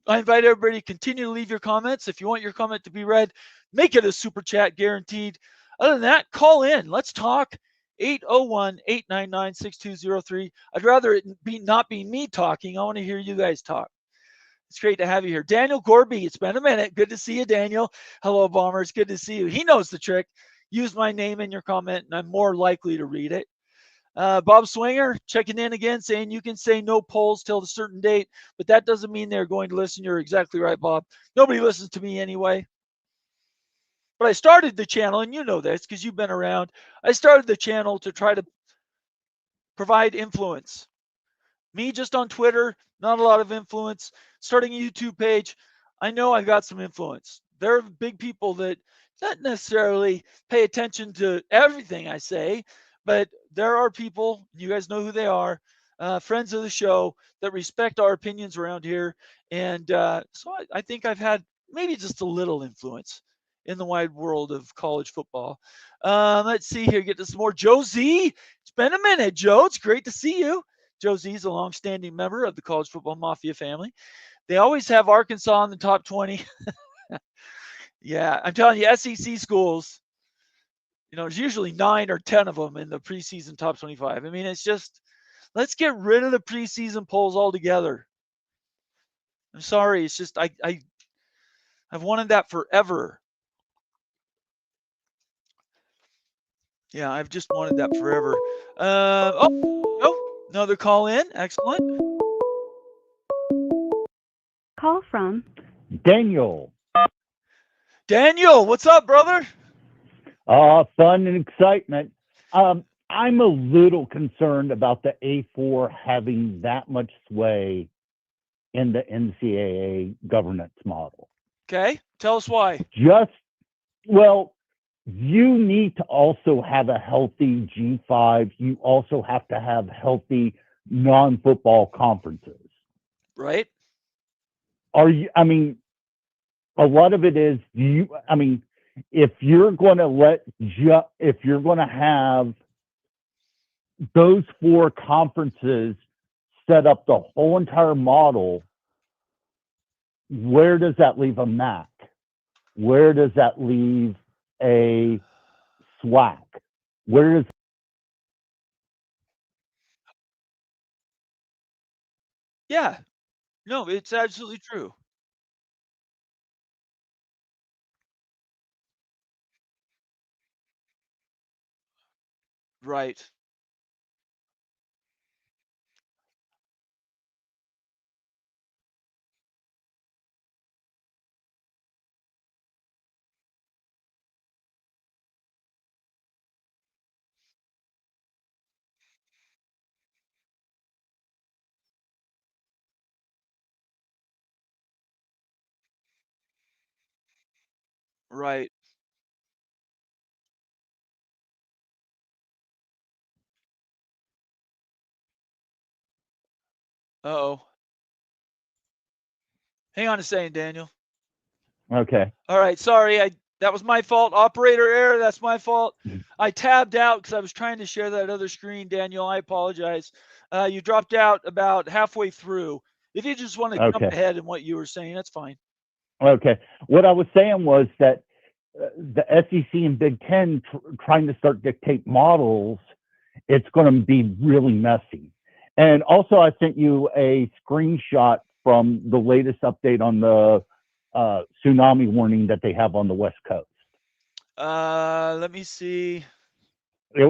[SPEAKER 1] I invite everybody to continue to leave your comments. If you want your comment to be read, make it a super chat, guaranteed. Other than that, call in. Let's talk. 801-899-6203. I'd rather it not be me talking. I want to hear you guys talk. It's great to have you here. Daniel Gorby, it's been a minute. Good to see you, Daniel. Hello, Bomber. It's good to see you. He knows the trick. Use my name in your comment, and I'm more likely to read it. Bob Swinger checking in again, saying you can say no polls till a certain date, but that doesn't mean they're going to listen. You're exactly right, Bob. Nobody listens to me anyway. But I started the channel, and you know this because you've been around. I started the channel to try to provide influence. Me just on Twitter, not a lot of influence. Starting a YouTube page, I know I got some influence. There are big people that not necessarily pay attention to everything I say, but there are people, you guys know who they are, friends of the show that respect our opinions around here. And so I think I've had maybe just a little influence in the wide world of college football. Let's see here, get to some more. Joe Z, it's been a minute, Joe. It's great to see you. Joe Z is a longstanding member of the College Football Mafia family. They always have Arkansas in the top 20. Yeah, I'm telling you, SEC schools, there's usually 9 or 10 of them in the preseason top 25. I mean, it's just, let's get rid of the preseason polls altogether. I'm sorry. It's just, I've wanted that forever. Yeah, I've just wanted that forever. Another call in. Excellent.
[SPEAKER 2] Call from
[SPEAKER 7] Daniel.
[SPEAKER 1] Daniel, what's up, brother?
[SPEAKER 7] Fun and excitement. I'm a little concerned about the A4 having that much sway in the NCAA governance model.
[SPEAKER 1] Okay, tell us why.
[SPEAKER 7] You need to also have a healthy G5. You also have to have healthy non-football conferences.
[SPEAKER 1] Right.
[SPEAKER 7] Are you? I mean, a lot of it is. I mean, if you're going to have those 4 conferences set up the whole entire model, where does that leave a MAC? Where does that leave a SWAC? Where does
[SPEAKER 1] Yeah. No, it's absolutely true. Right. Right. Uh-oh. Hang on a second, Daniel.
[SPEAKER 7] okay?
[SPEAKER 1] All right, sorry. That was my fault. Operator error. That's my fault. I tabbed out because I was trying to share that other screen, Daniel. I apologize. You dropped out about halfway through. If you just want to jump
[SPEAKER 7] Okay.
[SPEAKER 1] ahead in what you were saying, that's fine.
[SPEAKER 7] Okay. What I was saying was that the SEC and Big Ten trying to start dictate models, it's going to be really messy. And also, I sent you a screenshot from the latest update on the tsunami warning that they have on the West Coast.
[SPEAKER 1] Let me see.
[SPEAKER 7] It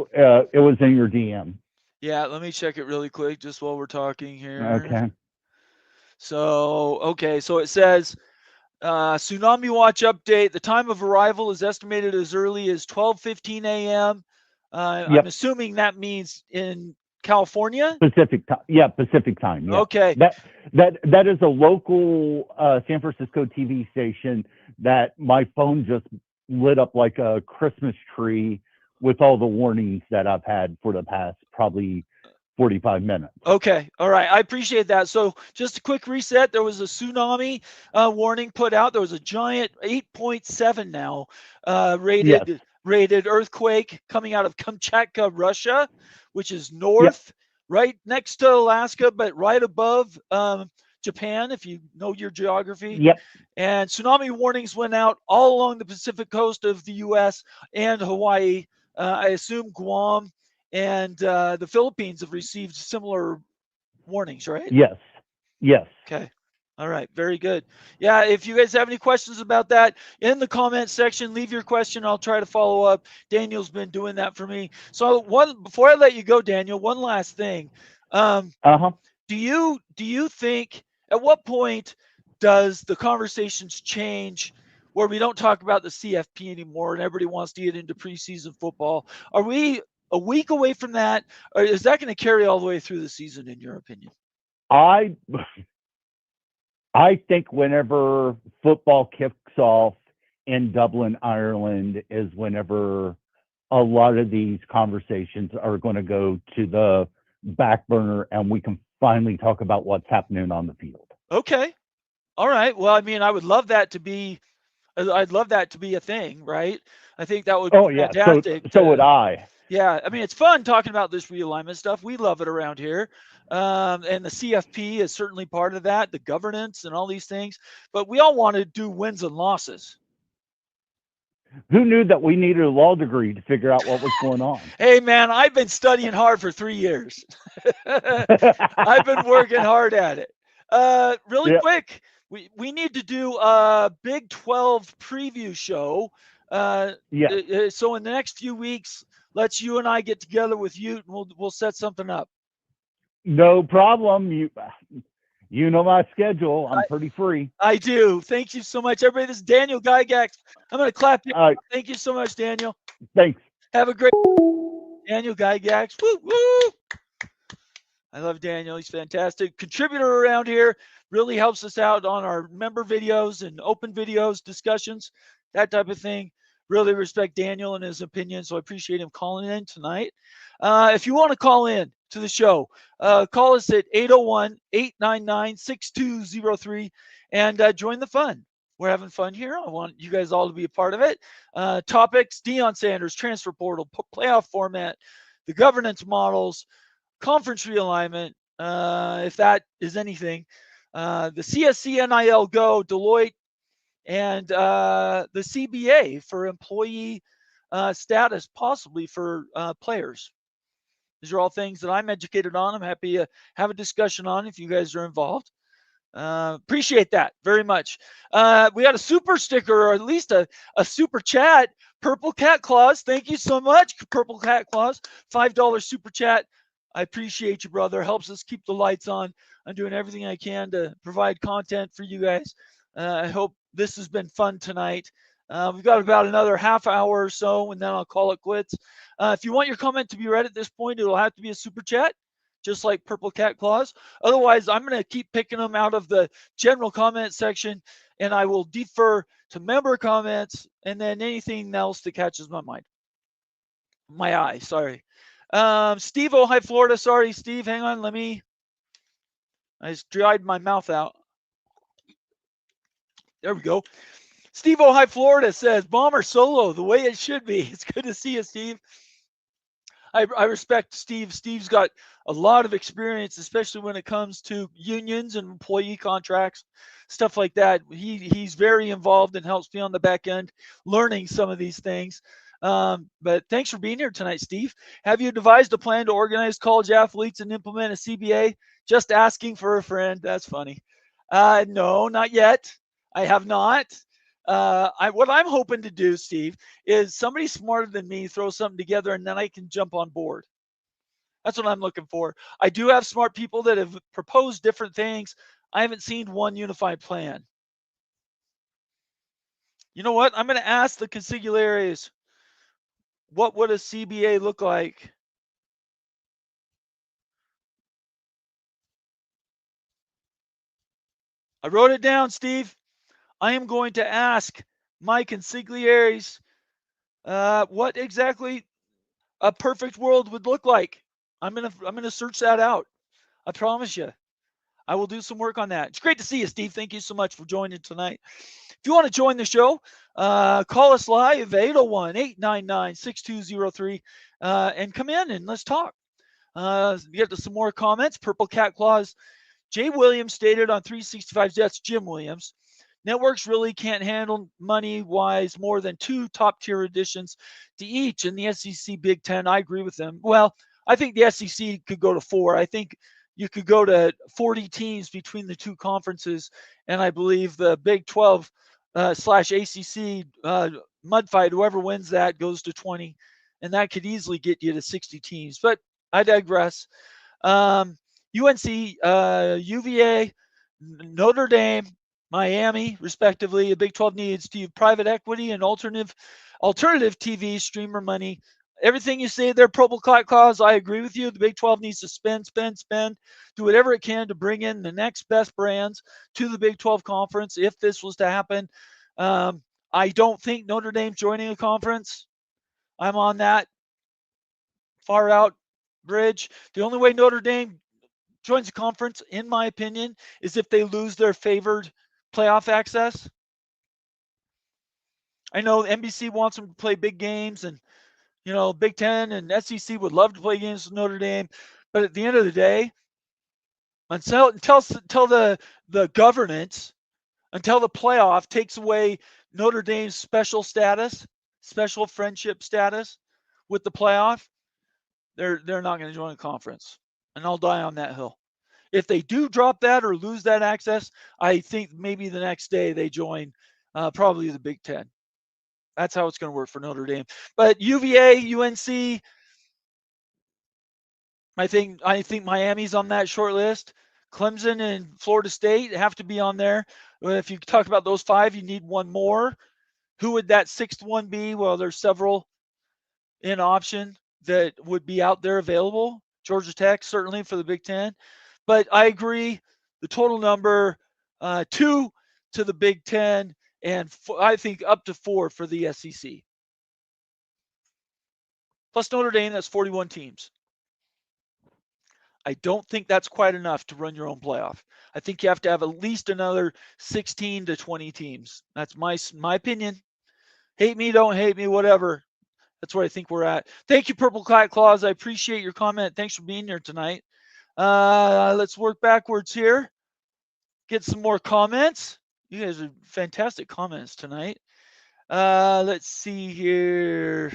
[SPEAKER 7] was in your DM.
[SPEAKER 1] Yeah, let me check it really quick just while we're talking here.
[SPEAKER 7] Okay.
[SPEAKER 1] So it says tsunami watch update. The time of arrival is estimated as early as 12:15 a.m.
[SPEAKER 7] Yep.
[SPEAKER 1] I'm assuming that means in California?
[SPEAKER 7] Pacific time. Yeah, Pacific time. Yeah.
[SPEAKER 1] Okay.
[SPEAKER 7] That is a local San Francisco TV station that my phone just lit up like a Christmas tree with all the warnings that I've had for the past probably 45 minutes.
[SPEAKER 1] Okay. All right. I appreciate that. So just a quick reset. There was a tsunami warning put out. There was a giant 8.7 now rated earthquake coming out of Kamchatka, Russia, which is north, right next to Alaska, but right above Japan, if you know your geography.
[SPEAKER 7] Yep.
[SPEAKER 1] And tsunami warnings went out all along the Pacific coast of the U.S. and Hawaii. I assume Guam and the Philippines have received similar warnings, right?
[SPEAKER 7] Yes.
[SPEAKER 1] Okay. All right. Very good. Yeah. If you guys have any questions about that, in the comment section, leave your question. I'll try to follow up. Daniel's been doing that for me. So before I let you go, Daniel, one last thing. Do you think at what point does the conversations change where we don't talk about the CFP anymore and everybody wants to get into preseason football? Are we a week away from that, or is that going to carry all the way through the season, in your opinion?
[SPEAKER 7] I think whenever football kicks off in Dublin, Ireland, is whenever a lot of these conversations are going to go to the back burner and we can finally talk about what's happening on the field.
[SPEAKER 1] Okay. All right. Well, I mean, I'd love that to be a thing, right? I think that would be fantastic.
[SPEAKER 7] So would I.
[SPEAKER 1] Yeah. I mean, it's fun talking about this realignment stuff. We love it around here. And the CFP is certainly part of that, the governance and all these things. But we all want to do wins and losses.
[SPEAKER 7] Who knew that we needed a law degree to figure out what was going on?
[SPEAKER 1] Hey, man, I've been studying hard for 3 years. I've been working hard at it. Really quick, we need to do a Big 12 preview show. So in the next few weeks, let's you and I get together with you, and we'll set something up.
[SPEAKER 7] No problem. You know my schedule. I'm pretty free.
[SPEAKER 1] I do. Thank you so much, everybody. This is Daniel Gygax. I'm going to clap you. Thank you so much, Daniel.
[SPEAKER 7] Thanks.
[SPEAKER 1] Have a great Daniel Gygax. Woo, woo. I love Daniel. He's fantastic. Contributor around here. Really helps us out on our member videos and open videos, discussions, that type of thing. Really respect Daniel and his opinion, so I appreciate him calling in tonight. If you want to call in, to the show. Call us at 801-899-6203 and join the fun. We're having fun here. I want you guys all to be a part of it. Topics: Deion Sanders, transfer portal, playoff format, the governance models, conference realignment, if that is anything, the CSC NIL Go, Deloitte, and the CBA for employee status, possibly for players. These are all things that I'm educated on. I'm happy to have a discussion on if you guys are involved. Appreciate that very much. We got a super sticker, or at least a super chat. Purple Cat Claus, thank you so much, Purple Cat Claus. $5 super chat. I appreciate you, brother. Helps us keep the lights on. I'm doing everything I can to provide content for you guys. I hope this has been fun tonight. We've got about another half hour or so, and then I'll call it quits. If you want your comment to be read at this point, it'll have to be a super chat, just like Purple Cat Claus. Otherwise, I'm going to keep picking them out of the general comment section, and I will defer to member comments and then anything else that catches my eye. Sorry. Steve, Ohio, Florida. Sorry, Steve. Hang on. I just dried my mouth out. There we go. Steve, Ohio, Florida says, Bomber solo, the way it should be. It's good to see you, Steve. I respect Steve. Steve's got a lot of experience, especially when it comes to unions and employee contracts, stuff like that. He's very involved and helps me on the back end learning some of these things. But thanks for being here tonight, Steve. Have you devised a plan to organize college athletes and implement a CBA? Just asking for a friend. That's funny. No, not yet. I have not. What I'm hoping to do, Steve, is somebody smarter than me throw something together and then I can jump on board. That's what I'm looking for. I do have smart people that have proposed different things. I haven't seen one unified plan. You know what? I'm going to ask the consigliaries, what would a CBA look like? I wrote it down, Steve. I am going to ask my consigliaries what exactly a perfect world would look like. I'm gonna search that out. I promise you. I will do some work on that. It's great to see you, Steve. Thank you so much for joining tonight. If you want to join the show, call us live, 801-899-6203, and come in and let's talk. Get to some more comments. Purple Cat Claus. Jay Williams stated on 365, that's Jim Williams, networks really can't handle money-wise more than 2 top-tier additions to each in the SEC Big Ten. I agree with them. Well, I think the SEC could go to 4. I think you could go to 40 teams between the 2 conferences, and I believe the Big 12 / ACC mud fight, whoever wins that goes to 20, and that could easily get you to 60 teams. But I digress. UNC, UVA, Notre Dame, Miami, respectively. The Big 12 needs to use private equity and alternative TV streamer money. Everything you say there, Purple Cat Claus, I agree with you. The Big 12 needs to spend, do whatever it can to bring in the next best brands to the Big 12 conference if this was to happen. I don't think Notre Dame joining a conference. I'm on that far out bridge. The only way Notre Dame joins a conference, in my opinion, is if they lose their favored playoff access. I know NBC wants them to play big games, and Big Ten and SEC would love to play games with Notre Dame, but at the end of the day, until the governance, until the playoff takes away Notre Dame's special friendship status with the playoff, they're not going to join a conference, and I'll die on that hill. If they do drop that or lose that access, I think maybe the next day they join probably the Big Ten. That's how it's going to work for Notre Dame. But UVA, UNC, I think Miami's on that short list. Clemson and Florida State have to be on there. If you talk about those 5, you need one more. Who would that 6th one be? Well, there's several in option that would be out there available. Georgia Tech, certainly for the Big Ten. But I agree, the total number, 2 to the Big Ten, and I think up to 4 for the SEC. Plus Notre Dame, that's 41 teams. I don't think that's quite enough to run your own playoff. I think you have to have at least another 16 to 20 teams. That's my opinion. Hate me, don't hate me, whatever. That's where I think we're at. Thank you, Purple Cat Claws. I appreciate your comment. Thanks for being here tonight. Let's work backwards here. Get some more comments. You guys are fantastic comments tonight. Let's see here.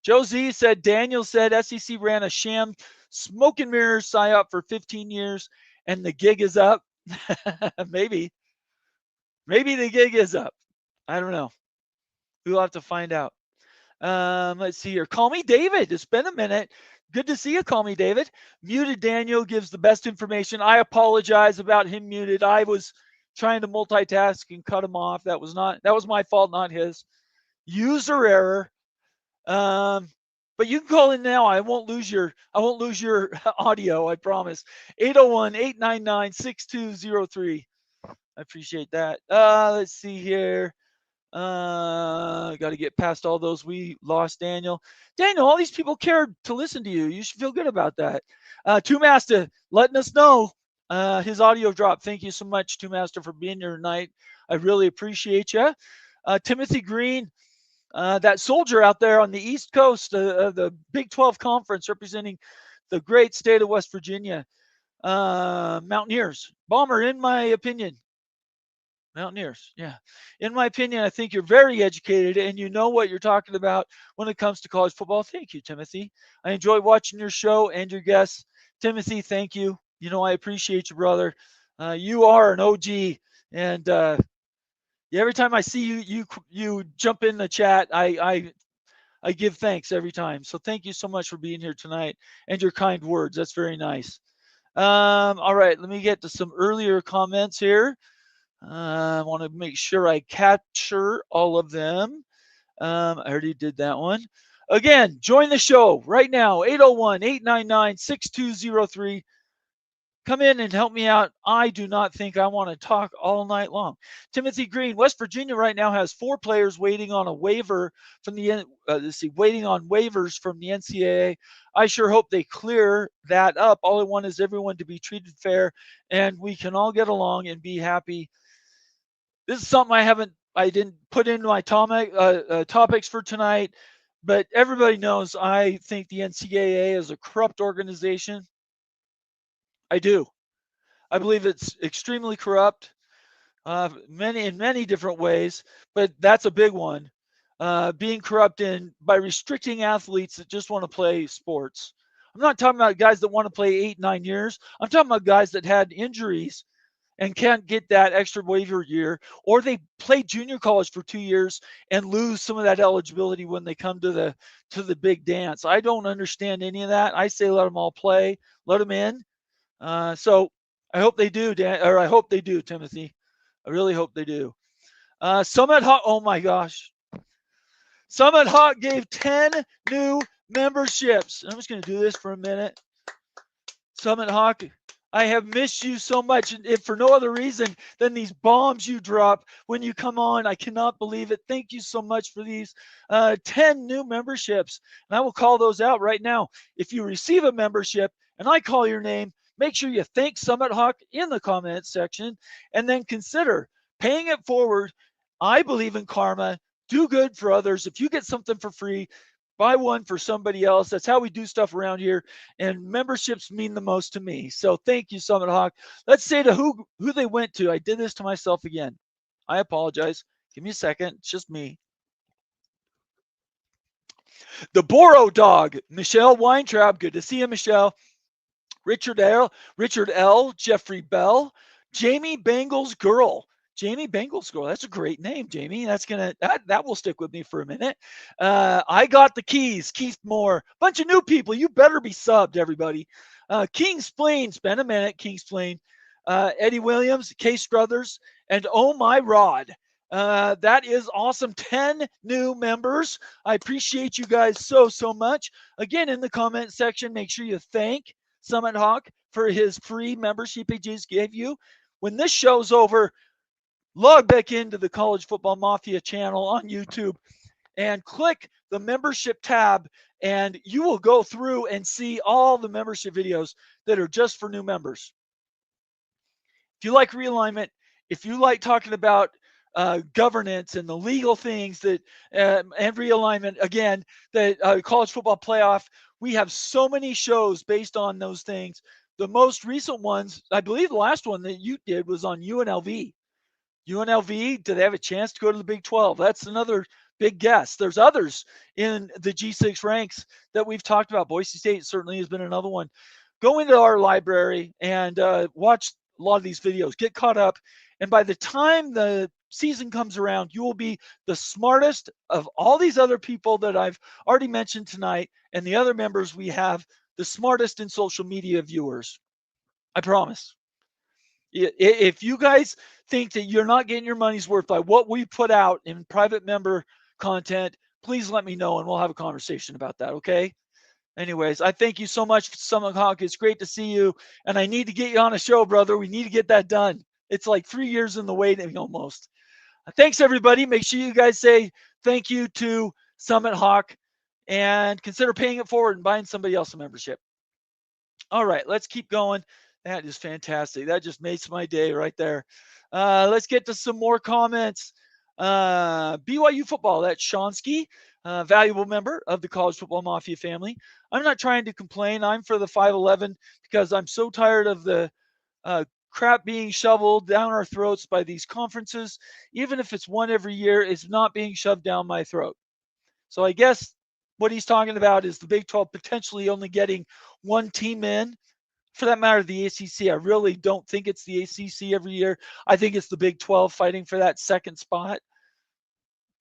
[SPEAKER 1] Josie said, Daniel said SEC ran a sham smoke and mirrors psyop for 15 years and the gig is up. Maybe the gig is up. I don't know. We'll have to find out. Let's see here. Call me David. It's been a minute. Good to see you. Call me David. Muted Daniel gives the best information. I apologize about him muted. I was trying to multitask and cut him off. That was my fault, not his. User error. But you can call in now. I won't lose your audio, I promise. 801-899-6203. I appreciate that. Let's see here. Got to get past all those. We lost Daniel. Daniel, all these people cared to listen to you. You should feel good about that. Two Master letting us know his audio dropped. Thank you so much, Two Master, for being here tonight. I really appreciate you. Timothy Green, that soldier out there on the East Coast of the Big 12 Conference representing the great state of West Virginia. Mountaineers. Bomber, in my opinion. Mountaineers, yeah. In my opinion, I think you're very educated and you know what you're talking about when it comes to college football. Thank you, Timothy. I enjoy watching your show and your guests. Timothy, thank you. You know, I appreciate you, brother. You are an OG, and every time I see you jump in the chat, I give thanks every time. So thank you so much for being here tonight and your kind words. That's very nice. All right, let me get to some earlier comments here. I want to make sure I capture all of them. I already did that one. Again, join the show right now, 801-899-6203. Come in and help me out. I do not think I want to talk all night long. Timothy Green, West Virginia right now has 4 players waiting on a waiver from the waiting on waivers from the NCAA. I sure hope they clear that up. All I want is everyone to be treated fair, and we can all get along and be happy. This is something I didn't put into my topics for tonight, but everybody knows I think the NCAA is a corrupt organization. I do. I believe it's extremely corrupt, in many different ways, but that's a big one. Being corrupt by restricting athletes that just want to play sports. I'm not talking about guys that want to play 8-9 years. I'm talking about guys that had injuries and can't get that extra waiver year, or they play junior college for 2 years and lose some of that eligibility when they come to the big dance. I don't understand any of that. I say let them all play, let them in. So I hope they do, I hope they do, Timothy. I really hope they do. Summit Hawk, oh my gosh. Summit Hawk gave 10 new memberships. I'm just going to do this for a minute. Summit Hawk, I have missed you so much, if for no other reason than these bombs you drop when you come on. I cannot believe it. Thank you so much for these 10 new memberships. And I will call those out right now. If you receive a membership and I call your name, make sure you thank Summit Hawk in the comments section and then consider paying it forward. I believe in karma. Do good for others. If you get something for free, buy one for somebody else. That's how we do stuff around here. And memberships mean the most to me. So thank you, Summit Hawk. Let's say to who they went to. I did this to myself again. I apologize. Give me a second. It's just me. The Boro Dog, Michelle Weintraub. Good to see you, Michelle. Richard L. Jeffrey Bell. Jamie Bengals Girl. Jamie Bengals Girl. That's a great name, Jamie. That will stick with me for a minute. I got the keys. Keith Moore. Bunch of new people. You better be subbed, everybody. King Spleen. Spend a minute. King Spleen. Eddie Williams. Case Struthers. And Oh My Rod. That is awesome. 10 new members. I appreciate you guys so much. Again, in the comment section, make sure you thank Summit Hawk for his free membership he just gave you. When this show's over, log back into the College Football Mafia channel on YouTube and click the membership tab and you will go through and see all the membership videos that are just for new members. If you like realignment, if you like talking about governance and the legal things that and realignment, again, the college football playoff, we have so many shows based on those things. The most recent ones, I believe the last one that you did was on UNLV. UNLV, do they have a chance to go to the Big 12? That's another big guess. There's others in the G6 ranks that we've talked about. Boise State certainly has been another one. Go into our library and watch a lot of these videos. Get caught up. And by the time the season comes around, you will be the smartest of all these other people that I've already mentioned tonight and the other members we have, the smartest in social media viewers. I promise. If you guys think that you're not getting your money's worth by what we put out in private member content, please let me know and we'll have a conversation about that, okay? Anyways, I thank you so much, Summit Hawk. It's great to see you. And I need to get you on a show, brother. We need to get that done. It's like 3 years in the waiting almost. Thanks, everybody. Make sure you guys say thank you to Summit Hawk and consider paying it forward and buying somebody else a membership. All right, let's keep going. That is fantastic. That just makes my day right there. Let's get to some more comments. BYU football, that's Shonsky, valuable member of the College Football Mafia family. I'm not trying to complain. I'm for the 511 because I'm so tired of the crap being shoveled down our throats by these conferences. Even if it's one every year, it's not being shoved down my throat. So I guess what he's talking about is the Big 12 potentially only getting one team in. For that matter, the ACC, I really don't think it's the ACC every year. I think it's the Big 12 fighting for that second spot.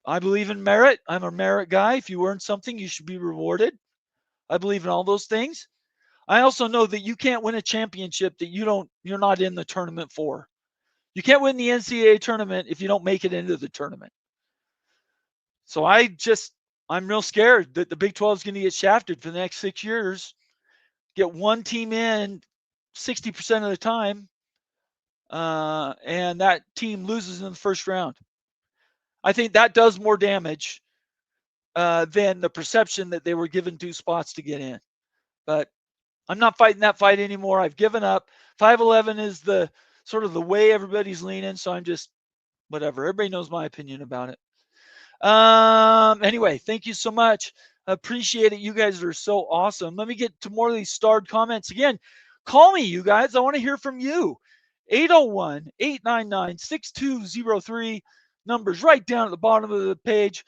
[SPEAKER 1] I believe in merit. I'm a merit guy. If you earn something, you should be rewarded. I believe in all those things. I also know that you can't win a championship that you're not in the tournament for. You can't win the NCAA tournament if you don't make it into the tournament. So I'm real scared that the Big 12 is going to get shafted for the next 6 years. Get one team in 60% of the time, and that team loses in the first round. I think that does more damage than the perception that they were given 2 spots to get in. But I'm not fighting that fight anymore. I've given up. 511 is the sort of the way everybody's leaning, so I'm just whatever. Everybody knows my opinion about it. Anyway, thank you so much. Appreciate it. You guys are so awesome. Let me get to more of these starred comments. Again, call me, you guys. I want to hear from you. 801-899-6203. Numbers right down at the bottom of the page.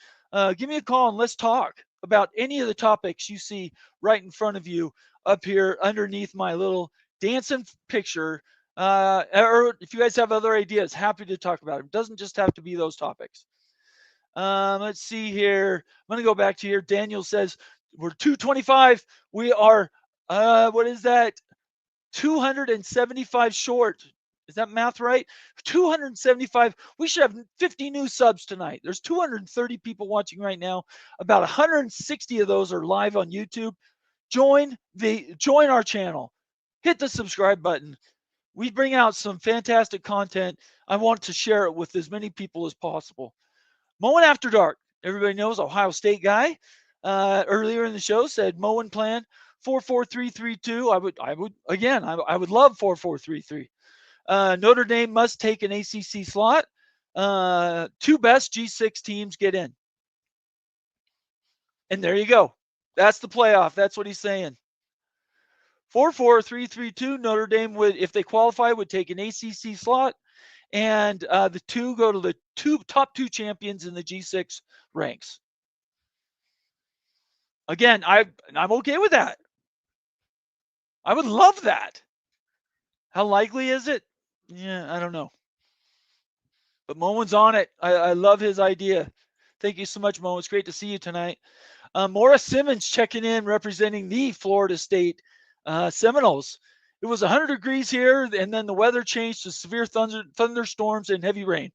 [SPEAKER 1] Give me a call and let's talk about any of the topics you see right in front of you up here underneath my little dancing picture. Or if you guys have other ideas, happy to talk about it. It doesn't just have to be those topics. Let's see here. I'm going to go back to here. Daniel says we're 225. We are, what is that? 275 short. Is that math right? 275. We should have 50 new subs tonight. There's 230 people watching right now. About 160 of those are live on YouTube. Join our channel. Hit the subscribe button. We bring out some fantastic content. I want to share it with as many people as possible. Mowing After Dark. Everybody knows Ohio State guy. Earlier in the show said mowing plan 44332. I would love 4433. Notre Dame must take an ACC slot. 2 best G6 teams get in. And there you go. That's the playoff. That's what he's saying. 44332. Notre Dame would, if they qualify, would take an ACC slot. And the 2 go to the top 2 champions in the G6 ranks. Again, I'm okay with that. I would love that. How likely is it? Yeah, I don't know. But Moen's on it. I love his idea. Thank you so much, Mo. It's great to see you tonight. Morris Simmons checking in, representing the Florida State Seminoles. It was 100 degrees here, and then the weather changed to severe thunderstorms and heavy rain.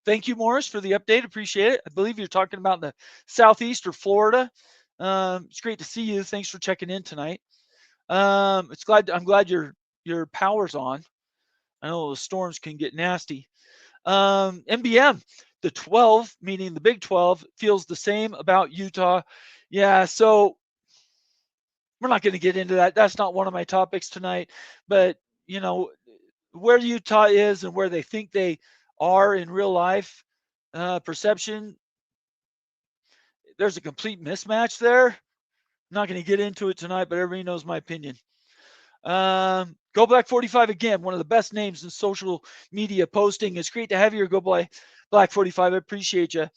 [SPEAKER 1] Thank you, Morris, for the update. Appreciate it. I believe you're talking about the southeast or Florida. It's great to see you. Thanks for checking in tonight. I'm glad your power's on. I know the storms can get nasty. MBM, The 12, meaning the Big 12, feels the same about Utah. Yeah, so we're not going to get into that. That's not one of my topics tonight. But, where Utah is and where they think they are in real life perception, there's a complete mismatch there. I'm not going to get into it tonight, but everybody knows my opinion. Go Black 45 again, one of the best names in social media posting. It's great to have you here, Go Black 45. I appreciate you.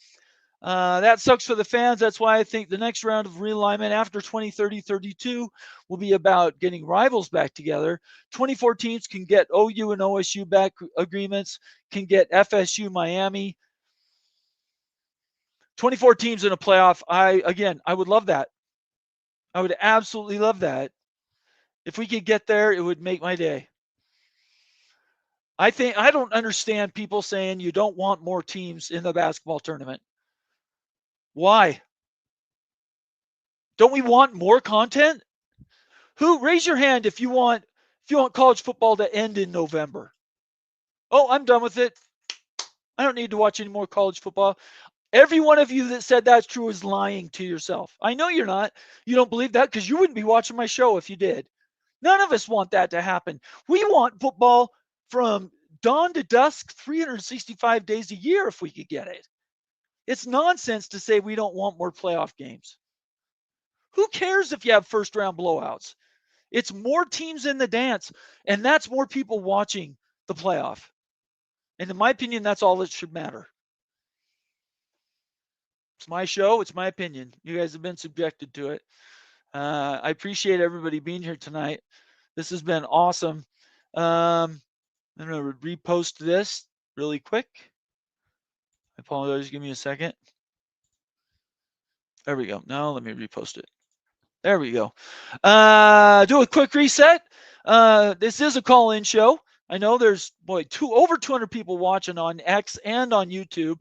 [SPEAKER 1] That sucks for the fans. That's why I think the next round of realignment after 2030-32 will be about getting rivals back together. 24 teams can get OU and OSU back agreements, can get FSU, Miami. 24 teams in a playoff. I would love that. I would absolutely love that. If we could get there, it would make my day. I don't understand people saying you don't want more teams in the basketball tournament. Why? Don't we want more content? Raise your hand if you want college football to end in November. Oh, I'm done with it. I don't need to watch any more college football. Every one of you that said that's true is lying to yourself. I know you're not. You don't believe that because you wouldn't be watching my show if you did. None of us want that to happen. We want football from dawn to dusk, 365 days a year if we could get it. It's nonsense to say we don't want more playoff games. Who cares if you have first round blowouts? It's more teams in the dance, and that's more people watching the playoff. And in my opinion, that's all that should matter. It's my show. It's my opinion. You guys have been subjected to it. I appreciate everybody being here tonight. This has been awesome. I'm going to repost this really quick. I apologize. Give me a second. There we go. Now let me repost it. There we go. Do a quick reset. This is a call-in show. I know there's over 200 people watching on X and on YouTube.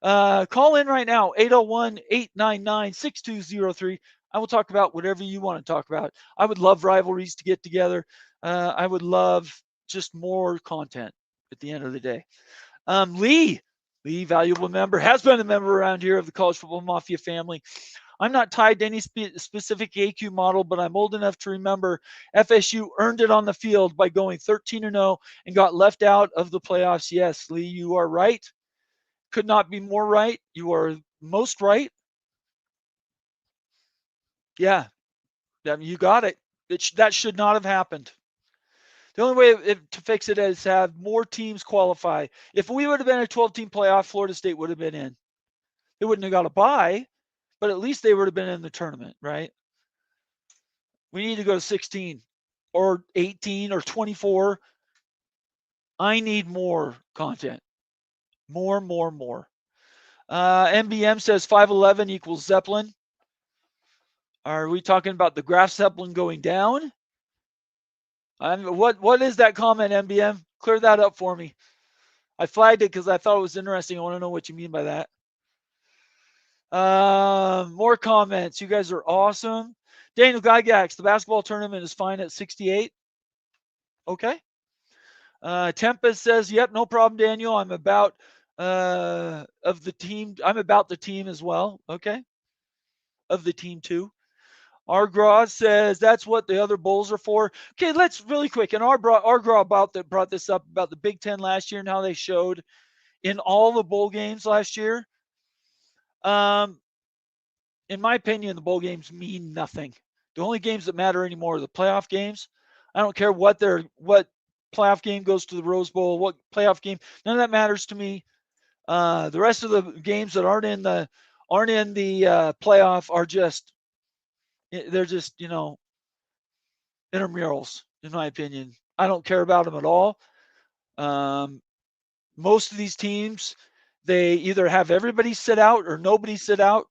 [SPEAKER 1] Call in right now, 801-899-6203. I will talk about whatever you want to talk about. I would love rivalries to get together. I would love just more content at the end of the day. Lee, valuable member, has been a member around here of the College Football Mafia family. I'm not tied to any specific AQ model, but I'm old enough to remember FSU earned it on the field by going 13-0 and got left out of the playoffs. Yes, Lee, you are right. Could not be more right. You are most right. Yeah, you got it. That should not have happened. The only way to fix it is have more teams qualify. If we would have been a 12-team playoff, Florida State would have been in. They wouldn't have got a bye, but at least they would have been in the tournament, right? We need to go to 16 or 18 or 24. I need more content. More. MBM says 5'11" equals Zeppelin. Are we talking about the Graf Zeppelin going down? What is that comment, MBM? Clear that up for me. I flagged it because I thought it was interesting. I want to know what you mean by that. More comments. You guys are awesome. Daniel Gygax, the basketball tournament is fine at 68. Okay. Tempest says, yep, no problem, Daniel. I'm about of the team. I'm about the team as well. Okay. Of the team too. Argraw says that's what the other bowls are for. Okay, let's really quick. And Argraw brought this up about the Big Ten last year and how they showed in all the bowl games last year. In my opinion, the bowl games mean nothing. The only games that matter anymore are the playoff games. I don't care what playoff game goes to the Rose Bowl, what playoff game. None of that matters to me. The rest of the games that aren't in the playoff are just intramurals, in my opinion. I don't care about them at all. Most of these teams, they either have everybody sit out or nobody sit out.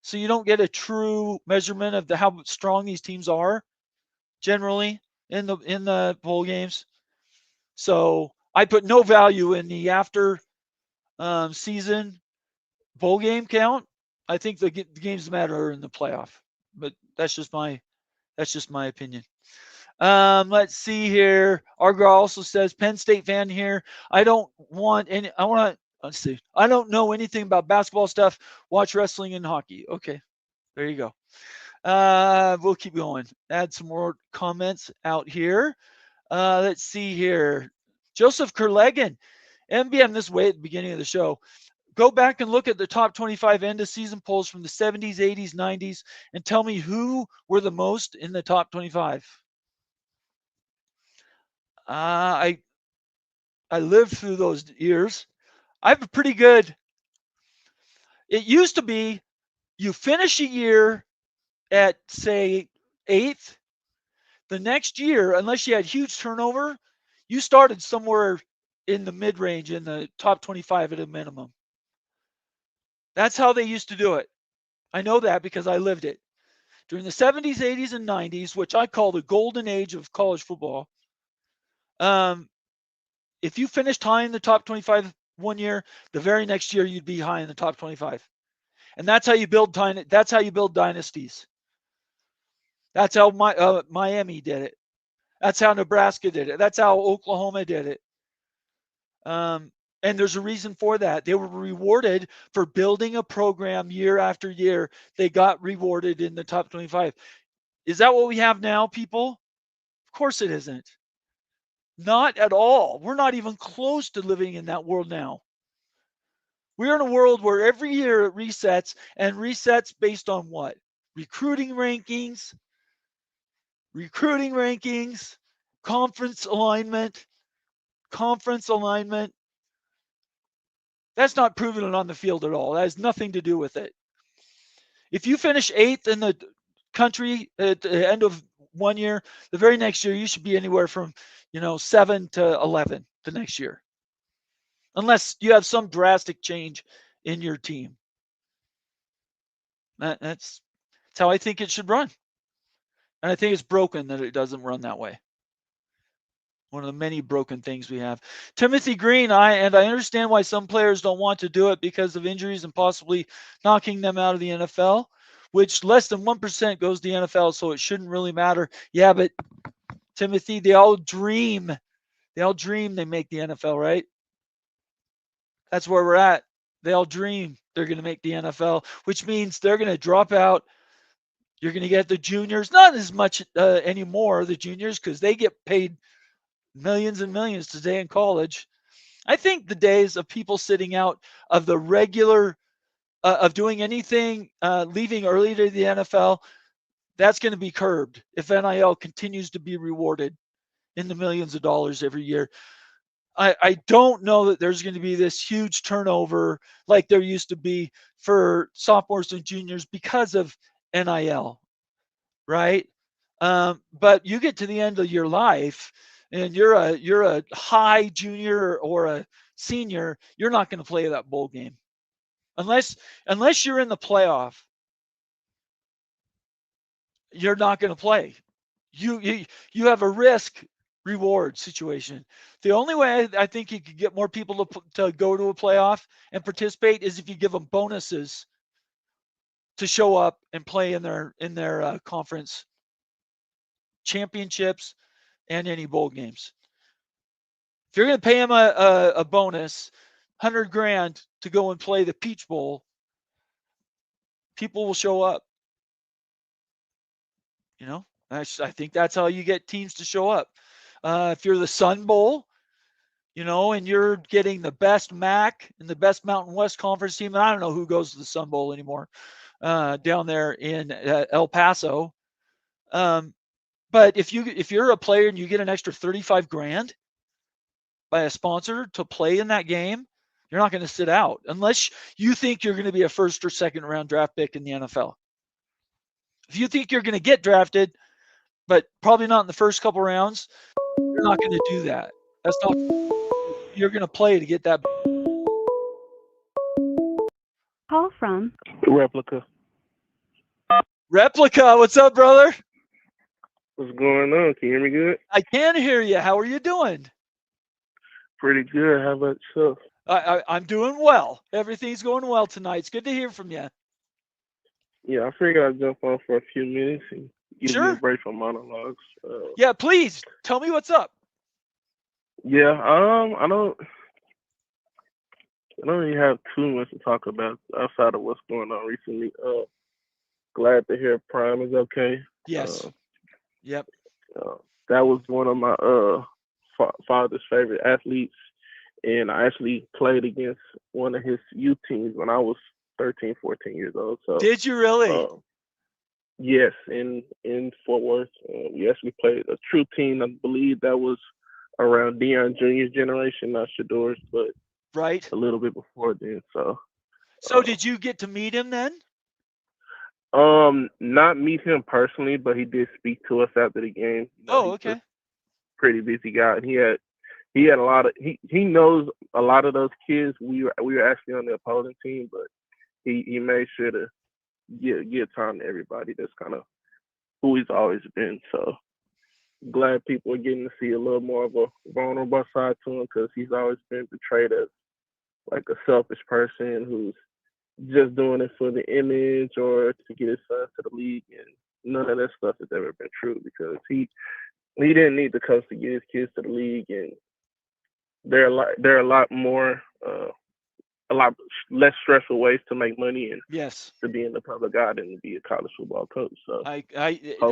[SPEAKER 1] So you don't get a true measurement of how strong these teams are generally in the bowl games. So I put no value in the after season bowl game count. I think the games matter in the playoff, but that's just my opinion. Let's see here. Argar also says Penn State fan here. I don't want any. I want Let's see. I don't know anything about basketball stuff. Watch wrestling and hockey. Okay, there you go. We'll keep going. Add some more comments out here. Let's see here. Joseph Kerlegan, MBM, this way at the beginning of the show. Go back and look at the top 25 end of season polls from the 70s, 80s, 90s, and tell me who were the most in the top 25. I lived through those years. I have a pretty good. It used to be you finish a year at, say, 8th. The next year, unless you had huge turnover, you started somewhere in the mid-range, in the top 25 at a minimum. That's how they used to do it. I know that because I lived it. During the 70s, 80s, and 90s, which I call the golden age of college football, if you finished high in the top 25 one year, the very next year you'd be high in the top 25. And that's how you build dynasties. That's how Miami did it. That's how Nebraska did it. That's how Oklahoma did it. And there's a reason for that. They were rewarded for building a program year after year. They got rewarded in the top 25. Is that what we have now, people? Of course it isn't. Not at all. We're not even close to living in that world now. We're in a world where every year it resets, and resets based on what? Recruiting rankings, conference alignment. That's not proving it on the field at all. That has nothing to do with it. If you finish 8th in the country at the end of one year, the very next year you should be anywhere from 7 to 11 the next year, unless you have some drastic change in your team. That's how I think it should run, and I think it's broken that it doesn't run that way. One of the many broken things we have. Timothy Green, I understand why some players don't want to do it because of injuries and possibly knocking them out of the NFL, which less than 1% goes to the NFL, so it shouldn't really matter. Yeah, but Timothy, they all dream they make the NFL, right? That's where we're at. They all dream they're going to make the NFL, which means they're going to drop out. You're going to get the juniors, not as much anymore, the juniors, because they get paid millions and millions to stay in college. I think the days of people sitting out of the regular, of doing anything, leaving early to the NFL, that's going to be curbed if NIL continues to be rewarded in the millions of dollars every year. I don't know that there's going to be this huge turnover like there used to be for sophomores and juniors because of NIL, right? But you get to the end of your life and you're a high junior or a senior, you're not going to play that bowl game unless you're in the playoff. You're not going to play. You have a risk reward situation. The only way I think you could get more people to go to a playoff and participate is if you give them bonuses to show up and play in their conference championships and any bowl games. If you're going to pay them a bonus, $100,000 to go and play the Peach Bowl, people will show up. I think that's how you get teams to show up. If you're the Sun Bowl, and you're getting the best MAC and the best Mountain West Conference team, and I don't know who goes to the Sun Bowl anymore down there in El Paso. But if you're a player and you get an extra $35,000 by a sponsor to play in that game, you're not going to sit out unless you think you're going to be a first or second round draft pick in the NFL. If you think you're going to get drafted, but probably not in the first couple rounds, you're not going to do that. That's not. You're going to play to get that.
[SPEAKER 2] Call from
[SPEAKER 8] Replica.
[SPEAKER 1] Replica, what's up, brother?
[SPEAKER 8] What's going on? Can you hear me good?
[SPEAKER 1] I can hear you. How are you doing?
[SPEAKER 8] Pretty good. How about yourself?
[SPEAKER 1] I'm doing well. Everything's going well tonight. It's good to hear from you.
[SPEAKER 8] Yeah, I figured I'd jump on for a few minutes and give me a break from monologues.
[SPEAKER 1] Yeah, please tell me what's up.
[SPEAKER 8] Yeah, I don't. I don't really have too much to talk about outside of what's going on recently. Glad to hear Prime is okay.
[SPEAKER 1] Yes. Yep.
[SPEAKER 8] That was one of my father's favorite athletes, and I actually played against one of his youth teams when I was 13, 14 years old. So
[SPEAKER 1] did you really?
[SPEAKER 8] Yes, in Fort Worth. We actually played a true team. I believe that was around Deion Jr.'s generation, not Shador's, but
[SPEAKER 1] right
[SPEAKER 8] a little bit before then. So
[SPEAKER 1] did you get to meet him then?
[SPEAKER 8] Not meet him personally, but he did speak to us after the game.
[SPEAKER 1] Okay.
[SPEAKER 8] Pretty busy guy, and he had a lot of he knows a lot of those kids. We were actually on the opposing team, but he made sure to give time to everybody. That's kind of who he's always been. So glad people are getting to see a little more of a vulnerable side to him, because he's always been portrayed as like a selfish person who's just doing it for the image or to get his son to the league, and none of that stuff has ever been true, because he didn't need the coach to get his kids to the league, and there are a lot more a lot less stressful ways to make money and
[SPEAKER 1] yes,
[SPEAKER 8] to be in the public eye than to be a college football coach. So
[SPEAKER 1] I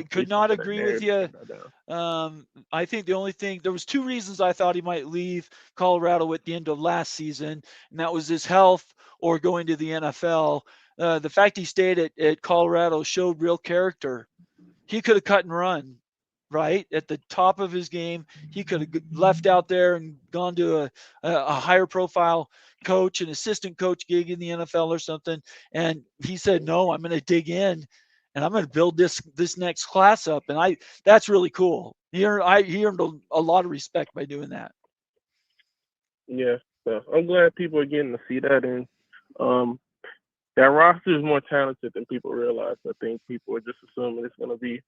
[SPEAKER 1] could not agree with you. I think the only thing, there was two reasons I thought he might leave Colorado at the end of last season, and that was his health or going to the NFL. The fact he stayed at Colorado showed real character. He could have cut and run, right? At the top of his game, he could have left out there and gone to a higher profile coach, an assistant coach gig in the NFL or something. And he said, no, I'm going to dig in and I'm going to build this next class up. And that's really cool. He earned a lot of respect by doing that.
[SPEAKER 8] Yeah. So I'm glad people are getting to see that. And that roster is more talented than people realize. I think people are just assuming it's going to be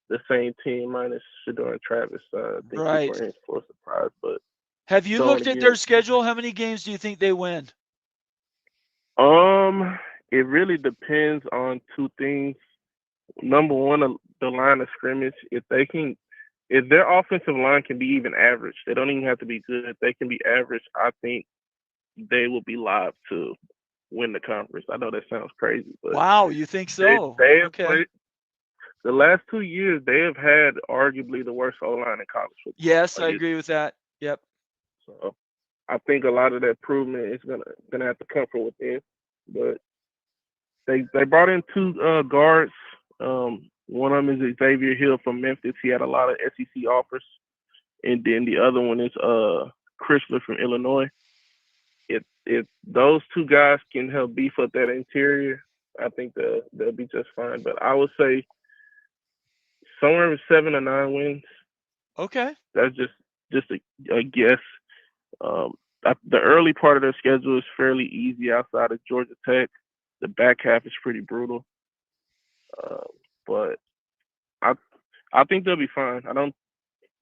[SPEAKER 8] the same team minus Shador and Travis. I think
[SPEAKER 1] right.
[SPEAKER 8] people are in for a surprise. But
[SPEAKER 1] have you looked at their schedule? How many games do you think they win?
[SPEAKER 8] It really depends on two things. Number one, the line of scrimmage. If their offensive line can be even average, they don't even have to be good. If they can be average, I think they will be live to win the conference. I know that sounds crazy, but
[SPEAKER 1] wow, you think so?
[SPEAKER 8] They have
[SPEAKER 1] okay.
[SPEAKER 8] played, the last 2 years, they have had arguably the worst O-line in college football.
[SPEAKER 1] Yes, I agree with that. Yep.
[SPEAKER 8] So I think a lot of that improvement is gonna have to come from within. But they brought in two guards. One of them is Xavier Hill from Memphis. He had a lot of SEC offers, and then the other one is Chrysler from Illinois. If those two guys can help beef up that interior, I think they'll be just fine. But I would say somewhere in 7 or 9 wins.
[SPEAKER 1] Okay.
[SPEAKER 8] That's just a guess. The early part of their schedule is fairly easy outside of Georgia Tech. The back half is pretty brutal. But I think they'll be fine. I don't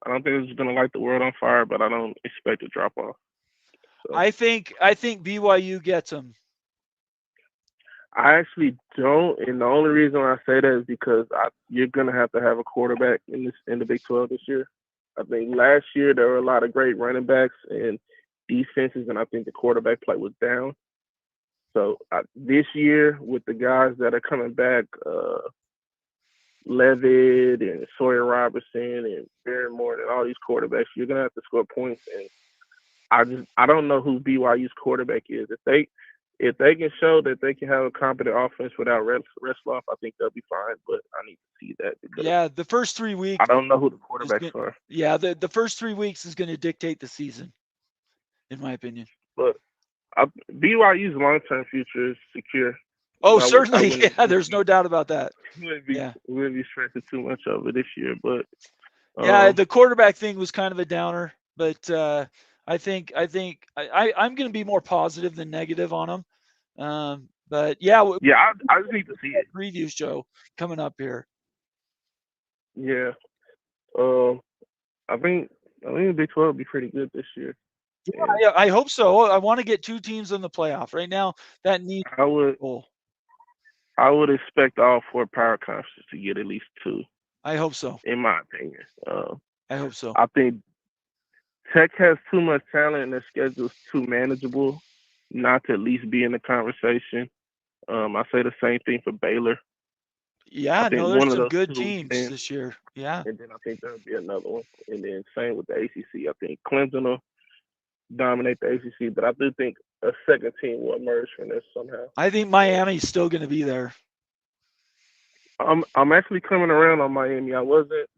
[SPEAKER 8] think it's gonna light the world on fire, but I don't expect a drop off. So,
[SPEAKER 1] I think BYU gets them.
[SPEAKER 8] I actually don't, and the only reason I say that is because you're gonna have to have a quarterback in the Big 12 this year. I think last year there were a lot of great running backs and defenses, and I think the quarterback play was down. So this year, with the guys that are coming back, Levitt and Sawyer Robertson and Barrymore and all these quarterbacks, you're gonna have to score points. And I don't know who BYU's quarterback is. If they can show that they can have a competent offense without Resloff, I think they'll be fine. But I need to see that.
[SPEAKER 1] Yeah, the first 3 weeks.
[SPEAKER 8] I don't know who the quarterbacks are.
[SPEAKER 1] Yeah, the first 3 weeks is going to dictate the season, in my opinion.
[SPEAKER 8] But BYU's long-term future is secure.
[SPEAKER 1] Oh, certainly. Yeah, there's no doubt about that.
[SPEAKER 8] We wouldn't be stressing too much over this year. But
[SPEAKER 1] yeah, the quarterback thing was kind of a downer. But I think I'm going to be more positive than negative on them. But yeah,
[SPEAKER 8] I just need to see it.
[SPEAKER 1] Preview show coming up here.
[SPEAKER 8] Yeah, I think the Big 12 will be pretty good this year.
[SPEAKER 1] Yeah, I hope so. I want to get 2 teams in the playoff right now. That needs.
[SPEAKER 8] I would expect all 4 power conferences to get at least 2.
[SPEAKER 1] I hope so.
[SPEAKER 8] In my opinion,
[SPEAKER 1] I hope so.
[SPEAKER 8] I think Tech has too much talent and their schedule is too manageable not to at least be in the conversation. I say the same thing for Baylor.
[SPEAKER 1] Yeah,
[SPEAKER 8] I think
[SPEAKER 1] no, there's
[SPEAKER 8] one of
[SPEAKER 1] some
[SPEAKER 8] those
[SPEAKER 1] good
[SPEAKER 8] two
[SPEAKER 1] teams
[SPEAKER 8] wins,
[SPEAKER 1] this year. Yeah.
[SPEAKER 8] and then I think there'll be another one. And then same with the ACC. I think Clemson will dominate the ACC, but I do think a second team will emerge from this somehow.
[SPEAKER 1] I think Miami's still going to be there.
[SPEAKER 8] I'm actually coming around on Miami. I wasn't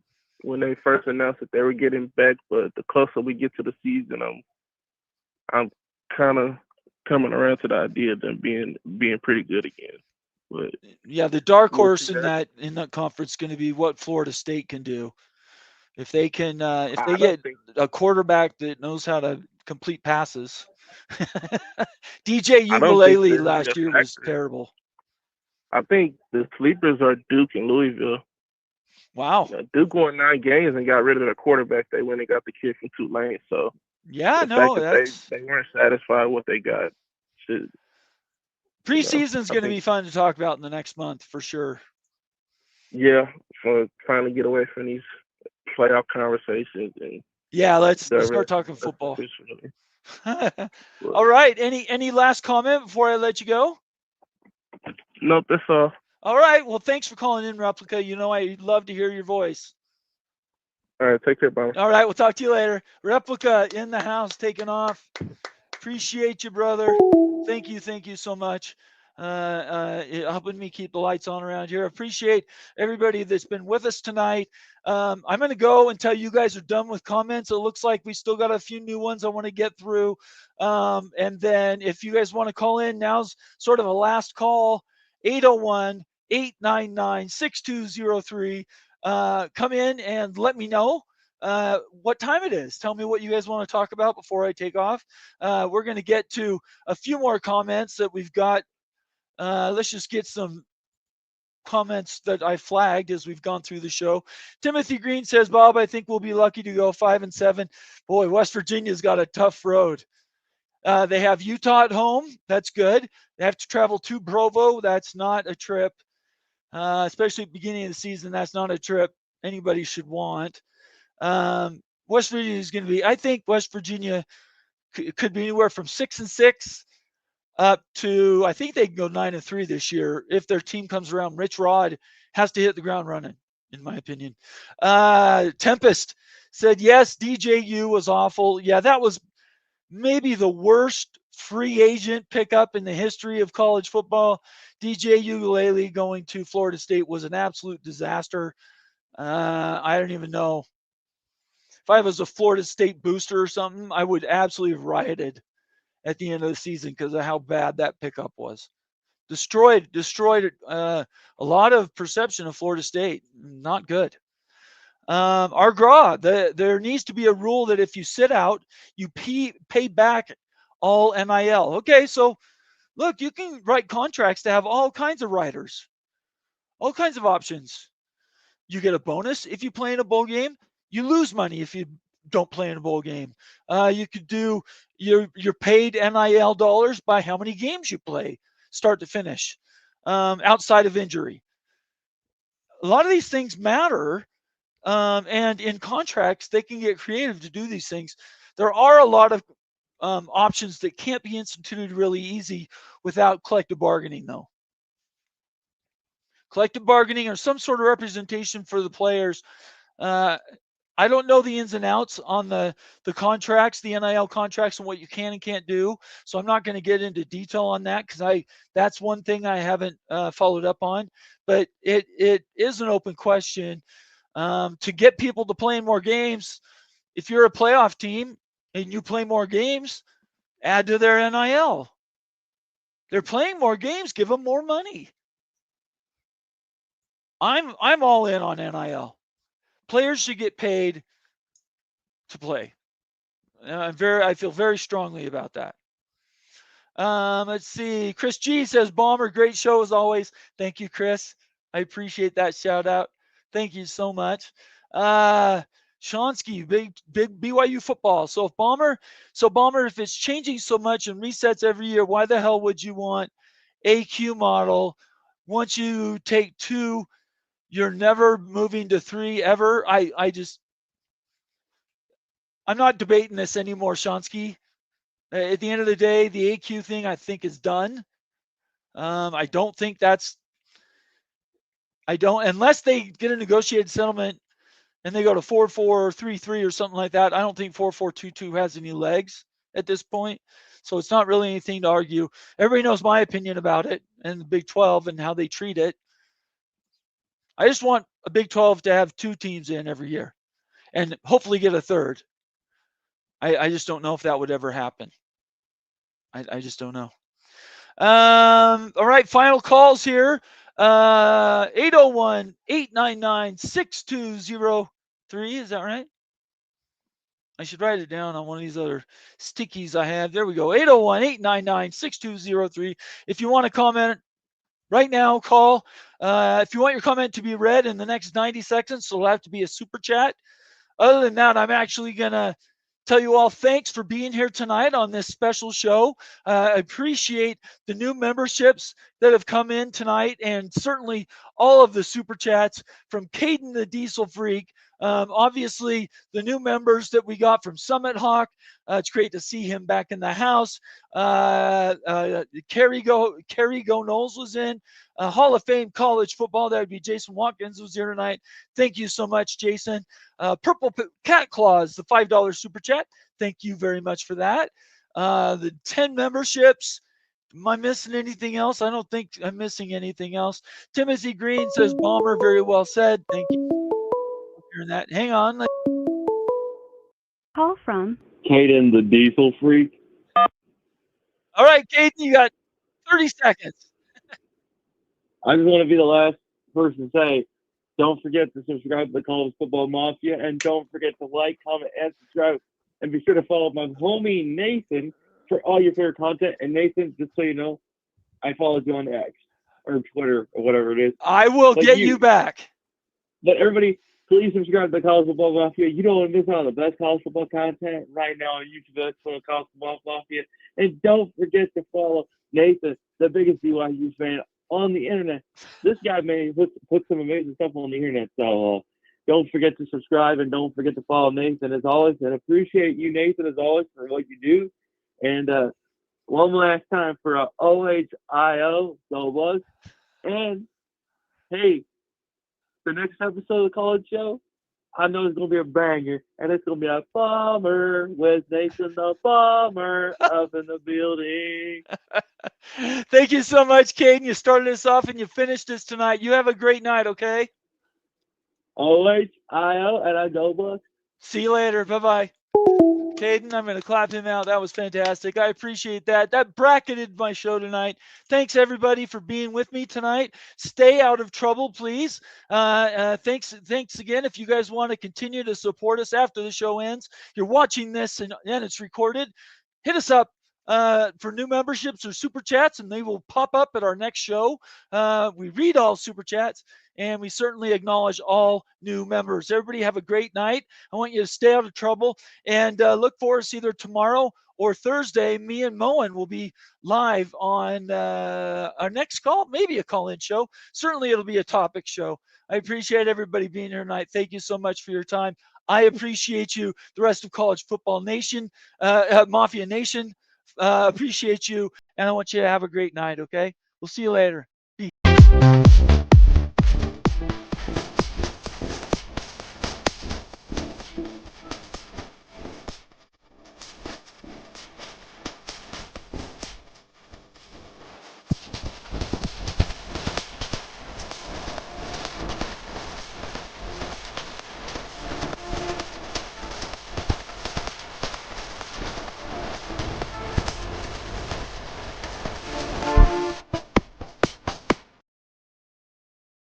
[SPEAKER 8] when they first announced that they were getting back, but the closer we get to the season, I'm kind of coming around to the idea of them being pretty good again. But
[SPEAKER 1] yeah, the dark
[SPEAKER 8] we'll
[SPEAKER 1] horse
[SPEAKER 8] see
[SPEAKER 1] in
[SPEAKER 8] that.
[SPEAKER 1] that conference is going to be what Florida State can do. If they can, if
[SPEAKER 8] I
[SPEAKER 1] they
[SPEAKER 8] don't
[SPEAKER 1] get
[SPEAKER 8] think
[SPEAKER 1] a quarterback that knows how to complete passes. DJ
[SPEAKER 8] I don't think
[SPEAKER 1] Ukulele
[SPEAKER 8] they're really
[SPEAKER 1] last
[SPEAKER 8] a
[SPEAKER 1] year was
[SPEAKER 8] factor.
[SPEAKER 1] terrible.
[SPEAKER 8] I think the sleepers are Duke and Louisville.
[SPEAKER 1] Wow.
[SPEAKER 8] Duke won 9 games and got rid of their quarterback. They went and got the kid from Tulane. So
[SPEAKER 1] Yeah,
[SPEAKER 8] the
[SPEAKER 1] no,
[SPEAKER 8] fact that
[SPEAKER 1] that's
[SPEAKER 8] they weren't satisfied with what they got should,
[SPEAKER 1] preseason's
[SPEAKER 8] I
[SPEAKER 1] going to
[SPEAKER 8] think,
[SPEAKER 1] be fun to talk about in the next month for sure.
[SPEAKER 8] yeah, for trying to get away from these playoff conversations and
[SPEAKER 1] Yeah, let's
[SPEAKER 8] the
[SPEAKER 1] start
[SPEAKER 8] rest
[SPEAKER 1] talking
[SPEAKER 8] of the
[SPEAKER 1] football.
[SPEAKER 8] officially.
[SPEAKER 1] All right. Any last comment before I let you go?
[SPEAKER 8] Nope, that's all.
[SPEAKER 1] All right. Well, thanks for calling in, Replica. You know I love to hear your voice.
[SPEAKER 8] All right, take care, Bob.
[SPEAKER 1] All right. We'll talk to you later. Replica in the house, taking off. Appreciate you, brother. Thank you so much. Helping me keep the lights on around here. Appreciate everybody that's been with us tonight. I'm going to go until you guys are done with comments. It looks like we still got a few new ones I want to get through. And then if you guys want to call in, now's sort of a last call. 801-899-6203. Come in and let me know what time it is. Tell me what you guys want to talk about before I take off. We're going to get to a few more comments that we've got. Let's just get some comments that I flagged as we've gone through the show. Timothy Green says, Bob, I think we'll be lucky to go 5-7. Boy, West Virginia's got a tough road. They have Utah at home. That's good. They have to travel to Provo. That's not a trip, especially at the beginning of the season. That's not a trip anybody should want. West Virginia is going to be, I think West Virginia could be anywhere from 6-6 up to, I think they can go 9-3 this year if their team comes around. Rich Rod has to hit the ground running, in my opinion. Tempest said, yes, DJU was awful. Yeah, that was maybe the worst free agent pickup in the history of college football. DJ Ukulele going to Florida State was an absolute disaster. I don't even know. If I was a Florida State booster or something, I would absolutely have rioted at the end of the season because of how bad that pickup was. Destroyed a lot of perception of Florida State. Not good. There needs to be a rule that if you sit out, you pay back all NIL. Okay, so look, you can write contracts to have all kinds of riders, all kinds of options. You get a bonus if you play in a bowl game. You lose money if you don't play in a bowl game. You could do your paid NIL dollars by how many games you play, start to finish, outside of injury. A lot of these things matter, and in contracts, they can get creative to do these things. There are a lot of options that can't be instituted really easy without collective bargaining, though. Collective bargaining or some sort of representation for the players. I don't know the ins and outs on the contracts, the NIL contracts, and what you can and can't do. So I'm not going to get into detail on that because that's one thing I haven't followed up on. But it is an open question to get people to play more games. If you're a playoff team and you play more games, add to their NIL. They're playing more games, give them more money. I'm all in on NIL. Players should get paid to play. I feel very strongly about that. Let's see. Chris G says, Bomber, great show as always. Thank you, Chris. I appreciate that shout out. Thank you so much. Shonsky, big BYU football. So Bomber, if it's changing so much and resets every year, why the hell would you want AQ model? Once you take 2, you're never moving to 3 ever. I'm not debating this anymore, Shonsky. At the end of the day, the AQ thing I think is done. I don't think unless they get a negotiated settlement and they go to 4-4 or 3-3 or something like that. I don't think 4-4-2-2 has any legs at this point. So it's not really anything to argue. Everybody knows my opinion about it and the Big 12 and how they treat it. I just want a Big 12 to have 2 teams in every year and hopefully get a third. I just don't know if that would ever happen. I just don't know. All right, final calls here. 801-899-6203. Is that right? I should write it down on one of these other stickies I have. There we go. 801-899-6203. If you want to comment right now, call. If you want your comment to be read in the next 90 seconds, so it'll have to be a super chat. Other than that, I'm actually going to tell you all thanks for being here tonight on this special show. I appreciate the new memberships that have come in tonight, and certainly all of the super chats from Caden the Diesel Freak. Obviously, the new members that we got from Summit Hawk. It's great to see him back in the house. Kerry Go Knowles was in. Hall of Fame college football. That would be Jason Watkins was here tonight. Thank you so much, Jason. Purple Cat Claws, the $5 super chat. Thank you very much for that. The 10 memberships. Am I missing anything else? I don't think I'm missing anything else. Timothy Green says, Bomber, very well said. Thank you for hearing that. Hang on.
[SPEAKER 2] Call from
[SPEAKER 3] Caden the Diesel Freak.
[SPEAKER 1] All right, Caden, you got 30 seconds.
[SPEAKER 3] I just want to be the last person to say, don't forget to subscribe to the College Football Mafia, and don't forget to like, comment, and subscribe. And be sure to follow my homie Nathan for all your favorite content. And Nathan, just so you know, I followed you on X or Twitter or whatever it is.
[SPEAKER 1] I will get you back.
[SPEAKER 3] But everybody, please subscribe to the College Football Mafia. You don't want to miss out on the best college football content right now on YouTube. That's for the College Football Mafia. And don't forget to follow Nathan, the biggest BYU fan on the internet. This guy, man, put some amazing stuff on the internet. So don't forget to subscribe and don't forget to follow Nathan as always. And appreciate you, Nathan, as always, for what you do. And one last time for OHIO, go Bugs. And hey, the next episode of the College Show, I know it's going to be a banger, and it's going to be a bomber with Nathan the Bomber up in the building.
[SPEAKER 1] Thank you so much, Caden. You started us off and you finished us tonight. You have a great night, okay?
[SPEAKER 3] OHIO, and I go Bucks.
[SPEAKER 1] See you later. Bye-bye. Caden, I'm going to clap him out. That was fantastic. I appreciate that. That bracketed my show tonight. Thanks, everybody, for being with me tonight. Stay out of trouble, please. Thanks again. If you guys want to continue to support us after the show ends, you're watching this and it's recorded, hit us up for new memberships or super chats, and they will pop up at our next show. We read all super chats, and we certainly acknowledge all new members. Everybody have a great night. I want you to stay out of trouble, and look for us either tomorrow or Thursday. Me and Moen will be live on our next call, maybe a call-in show. Certainly it'll be a topic show. I appreciate everybody being here tonight. Thank you so much for your time. I appreciate you, the rest of College Football Nation, Mafia Nation. Appreciate you, and I want you to have a great night, okay? We'll see you later.